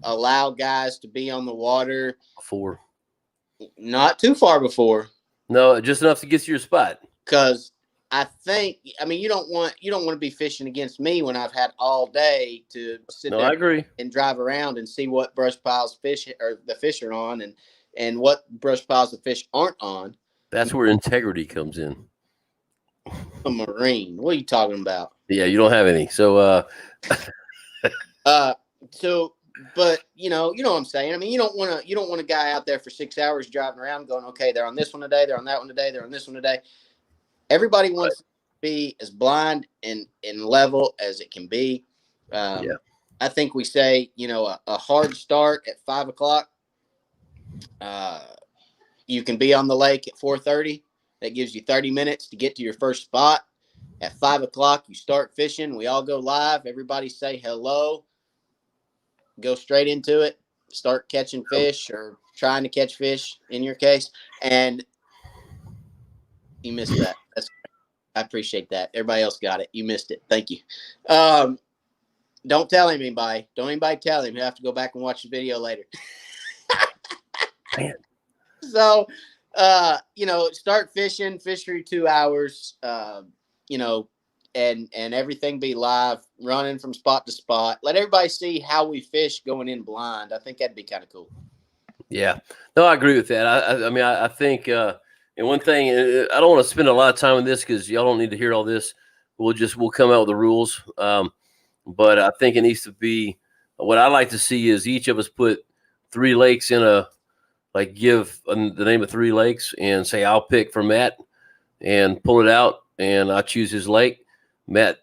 Speaker 3: Allow guys to be on the water
Speaker 1: before,
Speaker 3: not too far before.
Speaker 1: No, just enough to get to your spot.
Speaker 3: Because I mean, you don't want to be fishing against me when I've had all day to sit there.
Speaker 1: I agree.
Speaker 3: And drive around and see what brush piles the fish are on and what brush piles the fish aren't on.
Speaker 1: That's where integrity comes in.
Speaker 3: A Marine, what are you talking about?
Speaker 1: Yeah, you don't have any. So,
Speaker 3: but you know what I'm saying. I mean, you don't want a guy out there for 6 hours driving around going, okay, they're on this one today, they're on that one today, they're on this one today. Everybody wants to be as blind and level as it can be. I think we say, a hard start at 5 o'clock. You can be on the lake at 4:30. That gives you 30 minutes to get to your first spot. At 5 o'clock, you start fishing. We all go live. Everybody say hello. Go straight into it, start catching fish or trying to catch fish in your case. And you missed that. I appreciate that. Everybody else got it. You missed it. Thank you. Don't tell anybody. Don't anybody tell him. You have to go back and watch the video later.
Speaker 1: Man.
Speaker 3: So, start fishing, fish for 2 hours, and everything be live, running from spot to spot. Let everybody see how we fish going in blind. I think that'd be kind of cool.
Speaker 1: Yeah, no, I agree with that. I mean, I think, and one thing, I don't want to spend a lot of time on this because y'all don't need to hear all this. We'll come out with the rules. But I think it needs to be, what I like to see is each of us put 3 lakes in give the name of 3 lakes and say, I'll pick for Matt and pull it out and I choose his lake. Matt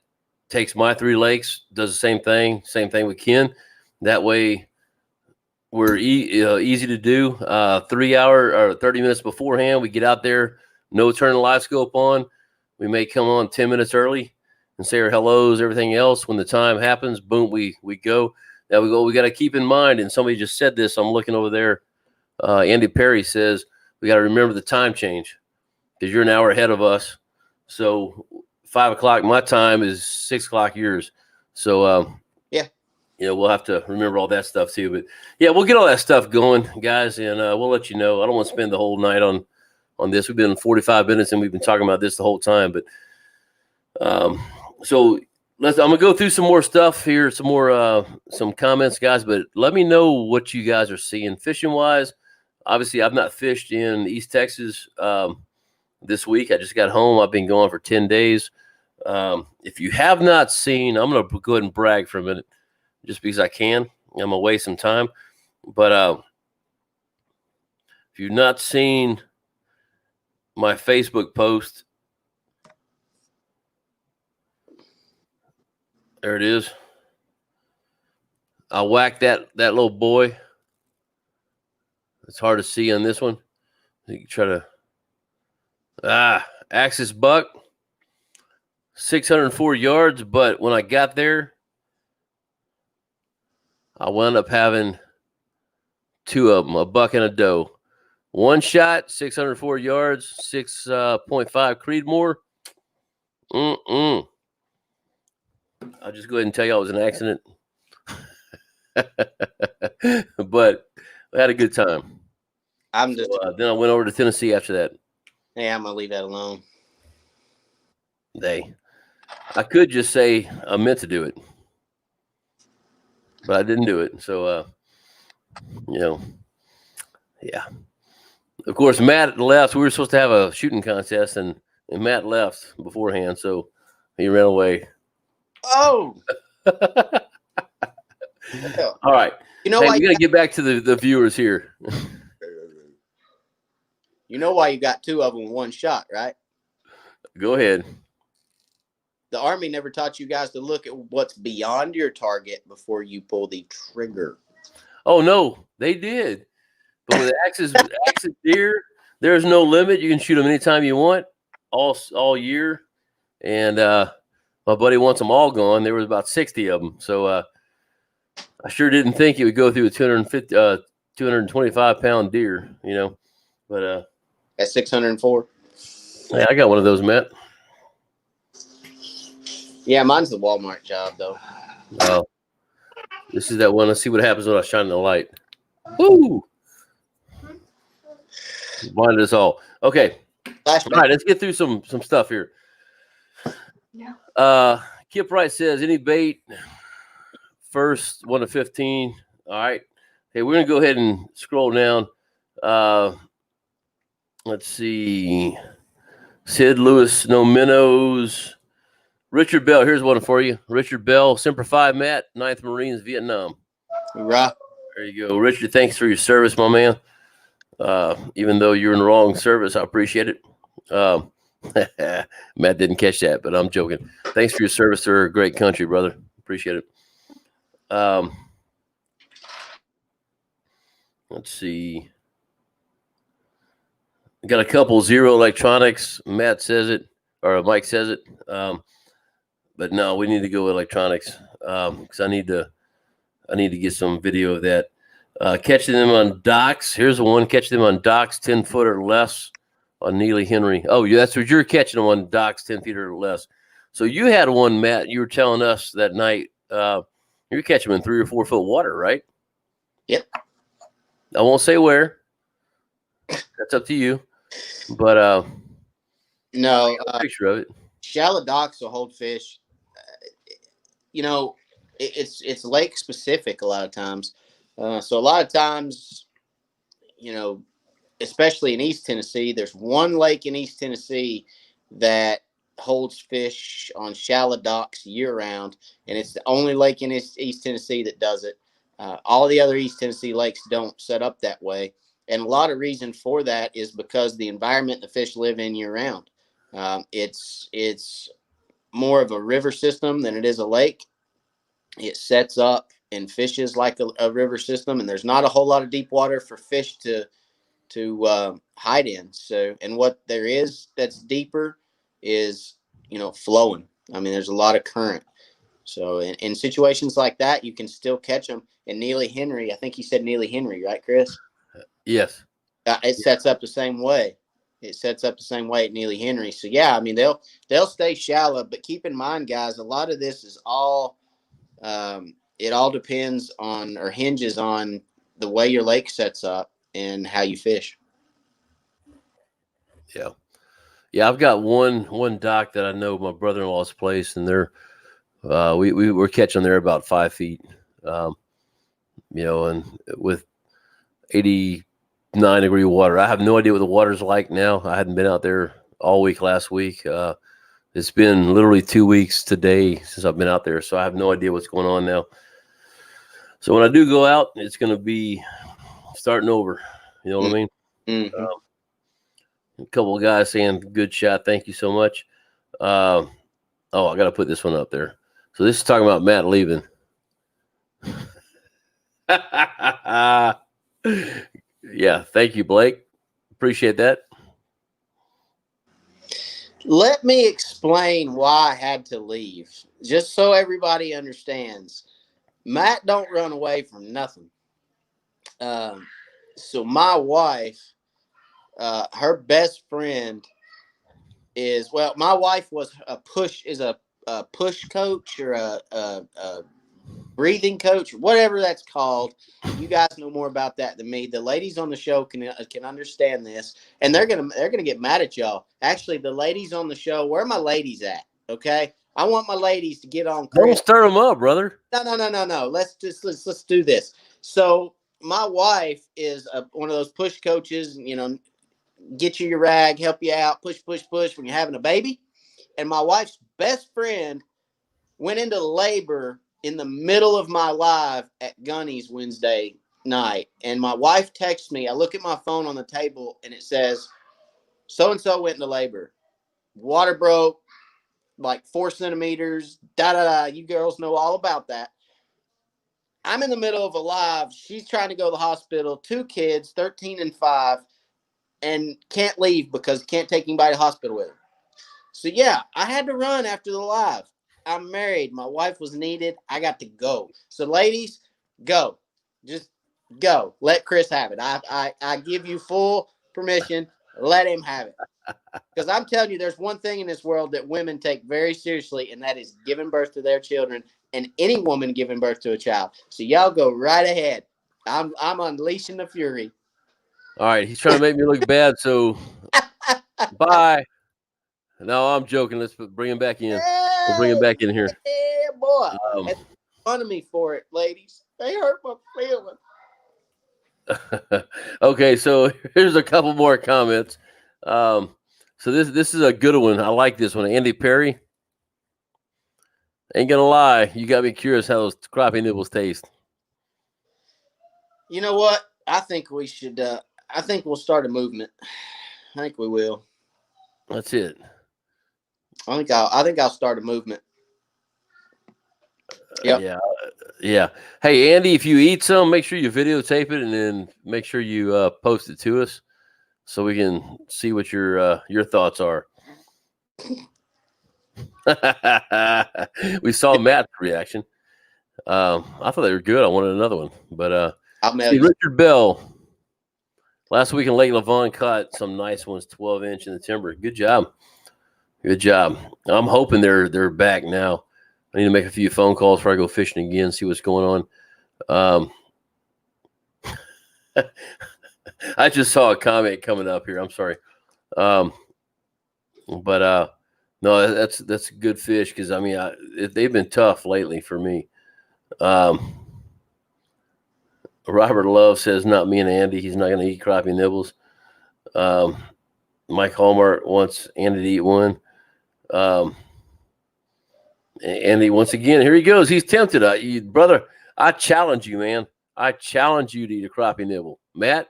Speaker 1: takes my 3 lakes, does the same thing with Ken. That way we're easy to do. 3 hour or 30 minutes beforehand, we get out there, no turn the live scope on. We may come on 10 minutes early and say our hellos, everything else. When the time happens, boom, we go. Now we got to keep in mind, and somebody just said this, I'm looking over there. Andy Perry says, we got to remember the time change because you're an hour ahead of us. So 5 o'clock my time is 6 o'clock yours. So we'll have to remember all that stuff too. But yeah, we'll get all that stuff going, guys, and we'll let you know. I don't want to spend the whole night on this. We've been 45 minutes and we've been talking about this the whole time. But so I'm gonna go through some more stuff here, some comments, guys. But let me know what you guys are seeing fishing wise. Obviously, I've not fished in East Texas this week. I just got home. I've been gone for 10 days. If you have not seen, I'm going to go ahead and brag for a minute just because I can. I'm going to waste some time. But if you've not seen my Facebook post. There it is. I whacked that little boy. It's hard to see on this one. You can try to Axis buck, 604 yards. But when I got there, I wound up having two of them, a buck and a doe. One shot, 604 yards, 6.5 Creedmoor. I'll just go ahead and tell you it was an accident. But I had a good time. Then I went over to Tennessee after that.
Speaker 3: Yeah, I'm gonna leave that alone.
Speaker 1: I could just say I meant to do it, but I didn't do it. So, yeah. Of course, Matt left. We were supposed to have a shooting contest, and Matt left beforehand, so he ran away.
Speaker 3: Oh.
Speaker 1: All right.
Speaker 3: You know
Speaker 1: why we got to get back to the viewers here.
Speaker 3: You know why you got two of them in one shot, right?
Speaker 1: Go ahead.
Speaker 3: The Army never taught you guys to look at what's beyond your target before you pull the trigger.
Speaker 1: Oh, no, they did. But with Axis deer, there's no limit. You can shoot them anytime you want, all year. And my buddy wants them all gone. There was about 60 of them. So I sure didn't think it would go through a 225-pound deer, But
Speaker 3: at 604.
Speaker 1: Yeah, I got one of those, Matt.
Speaker 3: Yeah, mine's the Walmart job, though.
Speaker 1: Oh, this is that one. Let's see what happens when I shine the light. Woo! Blinded us all. Okay. All right, let's get through some stuff here. Kip Wright says, any bait, first 1 to 15. All right. Okay, we're going to go ahead and scroll down. Let's see. Sid Lewis, no minnows. Richard Bell, here's one for you. Richard Bell, Semper Fi, Matt, 9th Marines, Vietnam.
Speaker 3: Hoorah.
Speaker 1: There you go. Richard, thanks for your service, my man. Even though you're in the wrong service, I appreciate it. Matt didn't catch that, but I'm joking. Thanks for your service to our great country, brother. Appreciate it. Let's see. Got a couple Zero Electronics. Matt says it, or Mike says it. But no, we need to go with electronics because I need to get some video of that. Catching them on docks. Here's one. Catching them on docks 10 foot or less on Neely Henry. Oh, yeah, that's what you're catching them on docks 10 feet or less. So you had one, Matt. You were telling us that night. You're catching them in 3 or 4 foot water, right?
Speaker 3: Yep.
Speaker 1: I won't say where. That's up to you. But
Speaker 3: no,
Speaker 1: a picture of it.
Speaker 3: Shallow docks will hold fish. It's lake specific a lot of times. So a lot of times, especially in East Tennessee, there's one lake in East Tennessee that holds fish on shallow docks year round, and it's the only lake in East Tennessee that does it. All the other East Tennessee lakes don't set up that way, and a lot of reason for that is because the environment the fish live in year round. It's more of a river system than it is a lake. It sets up and fishes like a river system, and there's not a whole lot of deep water for fish to hide in. So, and what there is that's deeper is, flowing. I mean, there's a lot of current. So in situations like that, you can still catch them. And Neely Henry, I think he said Neely Henry, right, Chris?
Speaker 1: Yes.
Speaker 3: It sets up the same way. It sets up the same way at Neely Henry. So yeah, I mean, they'll stay shallow, but keep in mind, guys, a lot of this is all, it all depends on or hinges on the way your lake sets up and how you fish.
Speaker 1: Yeah. Yeah. I've got one dock that I know my brother-in-law's place, and they're, we were catching there about 5 feet, and with 89-degree water. I have no idea what the water's like now. I hadn't been out there all week last week. It's been literally 2 weeks today since I've been out there, so I have no idea what's going on now. So when I do go out, it's going to be starting over. You know what I mean?
Speaker 3: Mm-hmm.
Speaker 1: A couple of guys saying good shot. Thank you so much. I got to put this one up there. So this is talking about Matt leaving. Yeah, thank you, Blake. Appreciate that.
Speaker 3: Let me explain why I had to leave, just so everybody understands. Matt don't run away from nothing. So my wife, her best friend my wife was a push coach or a breathing coach, whatever that's called. You guys know more about that than me. The ladies on the show can understand this, and they're gonna get mad at y'all. Actually, the ladies on the show, where are my ladies at? Okay, I want my ladies to get on.
Speaker 1: Don't stir them up, brother.
Speaker 3: No. Let's do this. So my wife is one of those push coaches. You know, get you your rag, help you out, push when you're having a baby. And my wife's best friend went into labor in the middle of my live at Gunny's Wednesday night. And my wife texts me. I look at my phone on the table and it says, so-and-so went into labor. Water broke like 4 centimeters. You girls know all about that. I'm in the middle of a live. She's trying to go to the hospital. 2 kids, 13 and 5, and can't leave because can't take anybody to the hospital with her. So, yeah, I had to run after the live. I'm married. My wife was needed. I got to go. So, ladies, go. Just go. Let Chris have it. I give you full permission. Let him have it. Because I'm telling you, there's one thing in this world that women take very seriously, and that is giving birth to their children, and any woman giving birth to a child. So, y'all go right ahead. I'm unleashing the fury.
Speaker 1: All right, he's trying to make me look bad, so bye. No, I'm joking. Let's bring him back in. We'll bring him back in here.
Speaker 3: Yeah, boy. And fun of me for it, ladies. They hurt my feelings.
Speaker 1: Okay, so here's a couple more comments. So this is a good one. I like this one. Andy Perry. Ain't gonna lie, you got me curious how those crappie nibbles taste.
Speaker 3: You know what? I think we should. I think we'll start a movement. I think we will.
Speaker 1: That's it.
Speaker 3: I think I'll start a movement. Yep.
Speaker 1: Yeah. Hey, Andy, if you eat some, make sure you videotape it and then make sure you post it to us so we can see what your thoughts are. We saw Matt's reaction. I thought they were good. I wanted another one, but Richard Bell last week in Lake Lavon caught some nice ones, 12-inch in the timber. Good job. I'm hoping they're back now. I need to make a few phone calls before I go fishing again, see what's going on. I just saw a comment coming up here. I'm sorry. But no, that's a good fish because I mean they've been tough lately for me. Robert Love says not me and Andy. He's not going to eat crappie nibbles. Mike Hallmark wants Andy to eat one. Andy, once again, here he goes. He's tempted. Brother, I challenge you, man. I challenge you to eat a crappie nibble. Matt,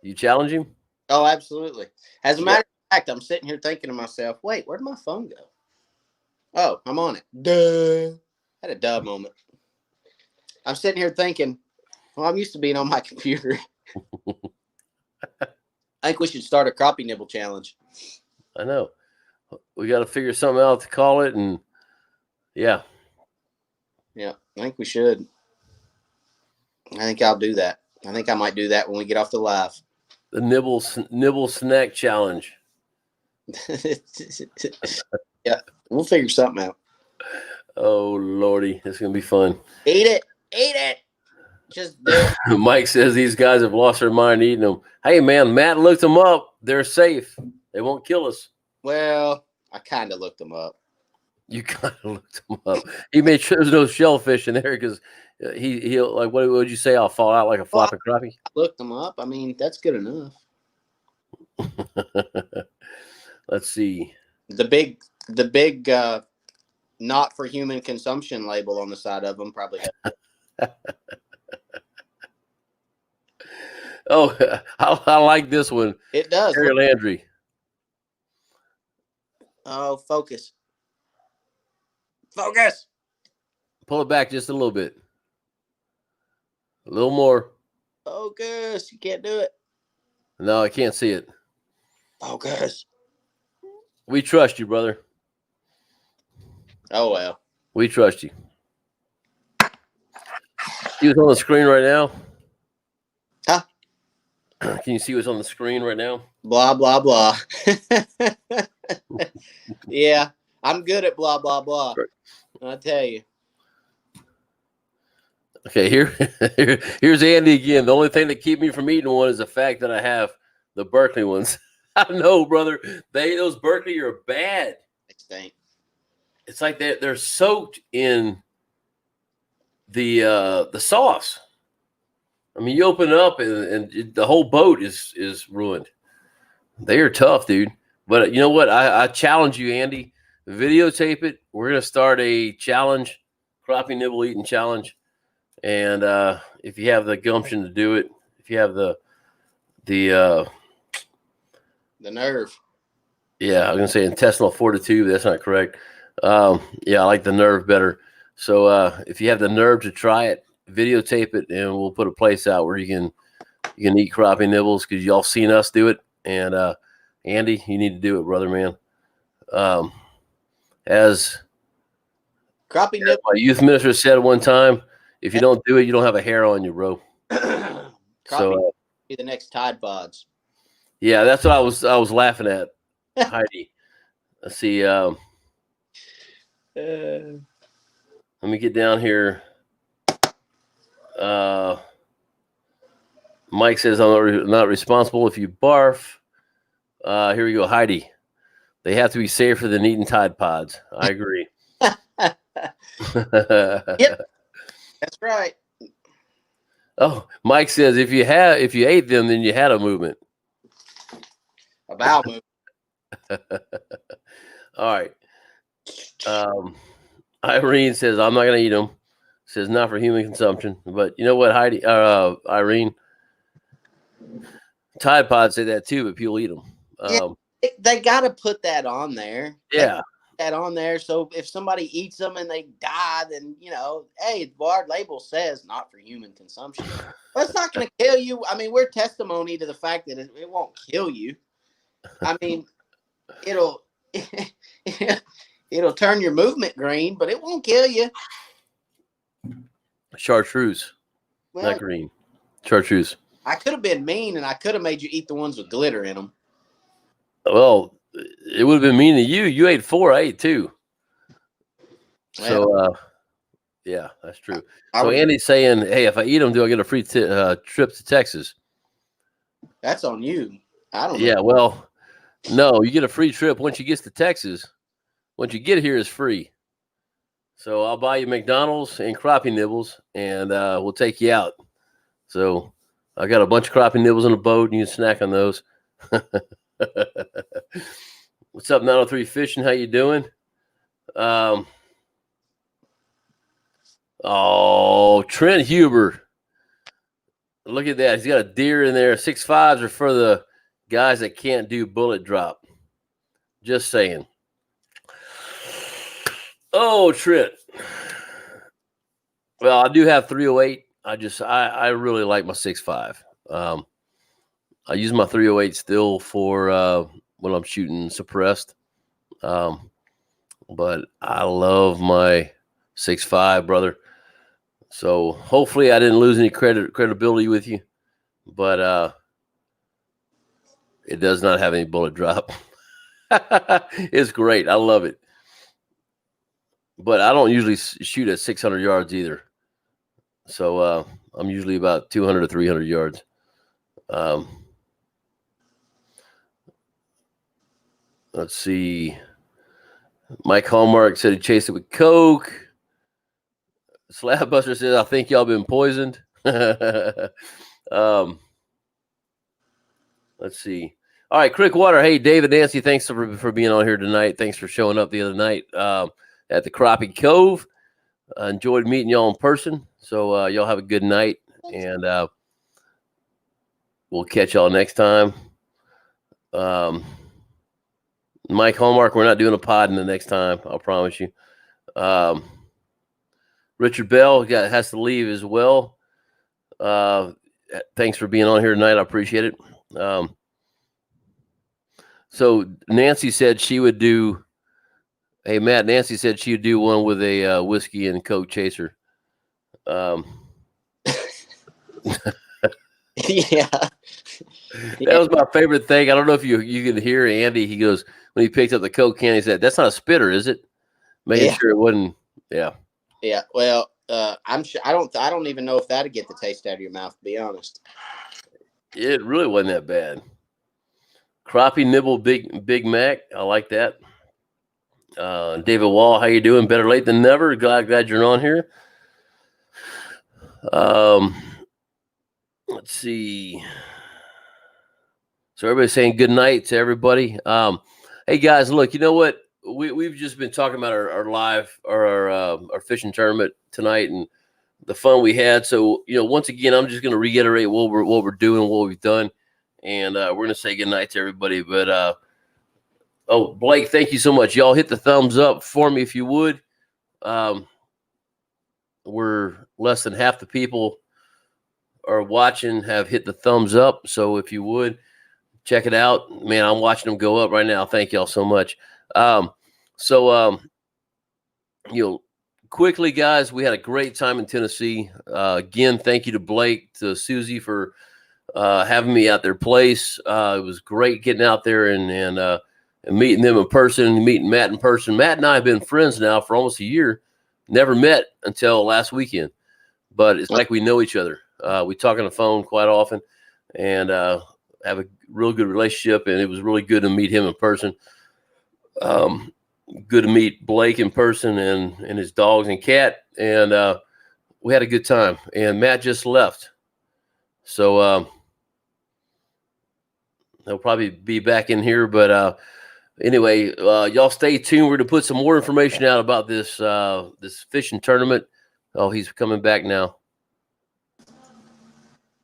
Speaker 1: you challenge him?
Speaker 3: Oh, absolutely. As a matter of fact, I'm sitting here thinking to myself, wait, where'd my phone go? Oh, I'm on it. Duh. Had a duh moment. I'm sitting here thinking, well, I'm used to being on my computer. I think we should start a crappie nibble challenge.
Speaker 1: I know. We got to figure something out to call it, and yeah,
Speaker 3: I think we should. I think I'll do that. I think I might do that when we get off the live.
Speaker 1: The nibble snack challenge.
Speaker 3: Yeah, we'll figure something out.
Speaker 1: Oh Lordy, it's gonna be fun.
Speaker 3: Eat it. Just do it.
Speaker 1: Mike says these guys have lost their mind eating them. Hey man, Matt looked them up. They're safe. They won't kill us.
Speaker 3: Well, I kind of looked them up.
Speaker 1: You kind of looked them up. He made sure there's no shellfish in there because he'll like what would you say? I'll fall out like a flopping crappie.
Speaker 3: I looked them up. I mean, that's good enough.
Speaker 1: Let's see.
Speaker 3: The big not for human consumption label on the side of them probably.
Speaker 1: Oh, I like this one.
Speaker 3: It does.
Speaker 1: Harry Landry.
Speaker 3: Oh, focus. Focus.
Speaker 1: Pull it back just a little bit. A little more.
Speaker 3: Focus. You can't do it.
Speaker 1: No, I can't see it.
Speaker 3: Focus.
Speaker 1: We trust you, brother.
Speaker 3: Oh, well.
Speaker 1: We trust you. See what's on the screen right now?
Speaker 3: Huh?
Speaker 1: Can you see what's on the screen right now?
Speaker 3: Blah, blah, blah. Yeah, I'm good at blah, blah, blah. I tell you.
Speaker 1: Okay, here's Andy again. The only thing that keep me from eating one is the fact that I have the Berkeley ones. I know, brother. Those Berkeley are bad.
Speaker 3: They stink.
Speaker 1: It's like they're soaked in the sauce. I mean, you open it up and the whole boat is ruined. They are tough, dude. But you know what? I challenge you, Andy. Videotape it. We're gonna start a challenge, crappie nibble eating challenge. And if you have the gumption to do it, if you have the
Speaker 3: nerve.
Speaker 1: Yeah, I was gonna say intestinal fortitude. That's not correct. Yeah, I like the nerve better. So if you have the nerve to try it, videotape it, and we'll put a place out where you can eat crappie nibbles because y'all seen us do it. And Andy, you need to do it, brother, man. As
Speaker 3: Crappie nibble.
Speaker 1: my youth minister said one time, if you don't do it, you don't have a hair on you, bro.
Speaker 3: Crappie
Speaker 1: So
Speaker 3: be the next Tide Pods.
Speaker 1: yeah, that's what I was laughing at, Heidi. Let's see. Let me get down here. Mike says I'm not responsible if you barf. Here we go, Heidi. They have to be safer than eating Tide Pods. I agree.
Speaker 3: Yep, that's right.
Speaker 1: Oh, Mike says if you ate them, then you had a movement.
Speaker 3: A bowel movement.
Speaker 1: All right. Irene says I'm not going to eat them. Says not for human consumption. But you know what, Heidi? Irene, Tide Pods say that too, but people eat them.
Speaker 3: They got to put that on there.
Speaker 1: Yeah.
Speaker 3: That on there. So if somebody eats them and they die, then, hey, the bar label says not for human consumption. But it's not going to kill you. I mean, we're testimony to the fact that it won't kill you. I mean, it'll turn your movement green, but it won't kill you.
Speaker 1: Chartreuse,
Speaker 3: Well,
Speaker 1: not green. Chartreuse.
Speaker 3: I could have been mean, and I could have made you eat the ones with glitter in them.
Speaker 1: Well, it would have been mean to you. You ate 4, I ate 2. So, yeah, that's true. So Andy's saying, hey, if I eat them, do I get a free trip to Texas?
Speaker 3: That's on you. I don't know.
Speaker 1: Yeah, well, no, you get a free trip once you get to Texas. Once you get here, it's free. So I'll buy you McDonald's and crappie nibbles, and we'll take you out. So I got a bunch of crappie nibbles on the boat, and you can snack on those. What's up, 903 Fishing? How you doing? Oh, Trent Huber. Look at that. He's got a deer in there. 6.5s are for the guys that can't do bullet drop. Just saying. Oh, Trent. Well, I do have 308. I really like my 6.5. I use my 308 still for when I'm shooting suppressed. But I love my 6.5, brother. So hopefully I didn't lose any credibility with you, but it does not have any bullet drop. It's great. I love it. But I don't usually shoot at 600 yards either. So I'm usually about 200 to 300 yards. Let's see. Mike Hallmark said he chased it with Coke. Slabbuster says, I think y'all been poisoned. Let's see. All right, Crickwater. Hey, David, Nancy, thanks for being on here tonight. Thanks for showing up the other night at the Crappie Cove. Enjoyed meeting y'all in person. So y'all have a good night. And we'll catch y'all next time. Mike Hallmark, we're not doing a pod in the next time. I'll promise you. Richard Bell has to leave as well. Thanks for being on here tonight. I appreciate it. So Nancy said she would do. Hey Matt, Nancy said she would do one with a whiskey and Coke chaser.
Speaker 3: Yeah.
Speaker 1: That was my favorite thing. I don't know if you could hear Andy. He goes, when he picked up the Coke can, he said, "That's not a spitter, is it?" Making sure it wasn't. Yeah.
Speaker 3: Yeah. Well, I'm sure. I don't even know if that'd get the taste out of your mouth, to be honest.
Speaker 1: It really wasn't that bad. Crappie Nibble Big Mac. I like that. David Wall, how you doing? Better late than never. Glad you're on here. Let's see. So everybody's saying good night to everybody. Hey guys, look, you know what? We've just been talking about our live or our fishing tournament tonight and the fun we had. So, once again, I'm just going to reiterate what we're doing, what we've done, and we're going to say good night to everybody. But Blake, thank you so much. Y'all hit the thumbs up for me if you would. We're less than half the people are watching have hit the thumbs up. So if you would check it out, man, I'm watching them go up right now. Thank y'all so much. Quickly, guys, we had a great time in Tennessee. Again, thank you to Blake, to Susie for having me at their place. It was great getting out there and meeting them in person, meeting Matt in person. Matt and I have been friends now for almost a year. Never met until last weekend, but it's like we know each other. We talk on the phone quite often and have a real good relationship, and it was really good to meet him in person. Good to meet Blake in person and his dogs and cat, and we had a good time. And Matt just left, so he'll probably be back in here. But anyway, y'all stay tuned. We're going to put some more information out about this fishing tournament. Oh, he's coming back now.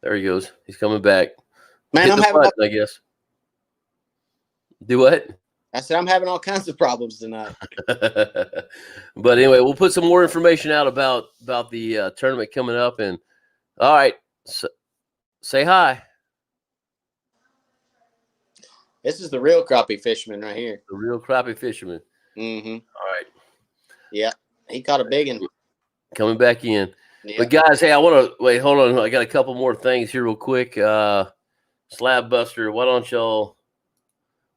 Speaker 1: There he goes. He's coming back.
Speaker 3: Man, I'm having.
Speaker 1: I guess. Do what?
Speaker 3: I said I'm having all kinds of problems tonight.
Speaker 1: But anyway, we'll put some more information out about the tournament coming up. And all right, say hi.
Speaker 3: This is the real crappie fisherman right here.
Speaker 1: The real crappie fisherman.
Speaker 3: Mm-hmm.
Speaker 1: All right.
Speaker 3: Yeah, he caught a big one.
Speaker 1: Coming back in.
Speaker 3: Yeah.
Speaker 1: But guys, hey, I want to wait. Hold on, I got a couple more things here, real quick. Slab Buster, why don't y'all?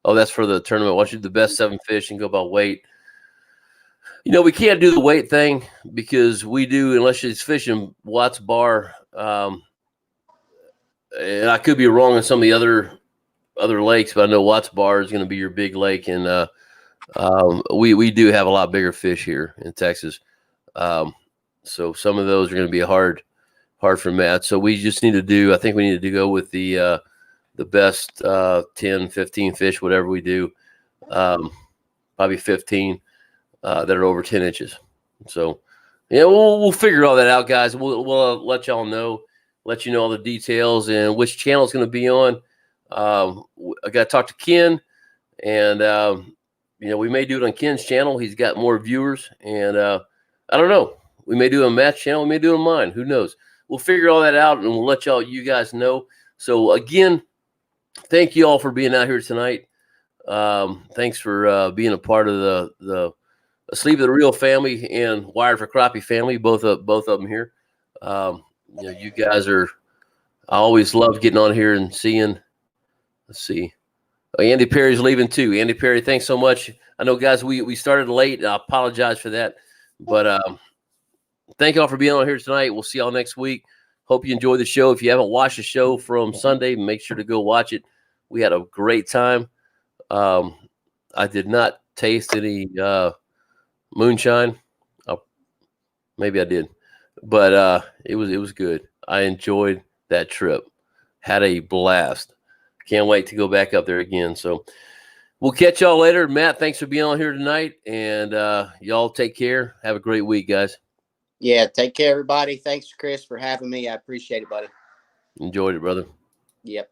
Speaker 1: Oh, that's for the tournament. Why don't you do the best 7 fish and go by weight? We can't do the weight thing because we do, unless it's fishing Watts Bar. And I could be wrong on some of the other lakes, but I know Watts Bar is going to be your big lake, and we do have a lot bigger fish here in Texas. So some of those are going to be hard for Matt. So we just need to do. I think we need to go with the best 10, 15 fish, whatever we do, probably 15 that are over 10 inches. So, we'll figure all that out, guys. We'll let y'all know, let you know all the details and which channel it's going to be on. I got to talk to Ken, and, we may do it on Ken's channel. He's got more viewers, and I don't know. We may do it on Matt's channel. We may do it on mine. Who knows? We'll figure all that out, and we'll let you guys know. So, again, thank you all for being out here tonight. Thanks for being a part of the Sleep of the Real family and Wired for Crappie family, both of them here. You guys are. I always love getting on here and seeing. Let's see. Andy Perry's leaving too. Andy Perry, thanks so much. I know, guys, we started late. And I apologize for that, but thank y'all for being on here tonight. We'll see y'all next week. Hope you enjoyed the show. If you haven't watched the show from Sunday, make sure to go watch it. We had a great time. I did not taste any moonshine. Maybe I did, but it was good. I enjoyed that trip. Had a blast. Can't wait to go back up there again. So we'll catch y'all later. Matt, thanks for being on here tonight, and y'all take care. Have a great week, guys.
Speaker 3: Yeah, take care, everybody. Thanks, Chris, for having me. I appreciate it, buddy.
Speaker 1: Enjoyed it, brother.
Speaker 3: Yep.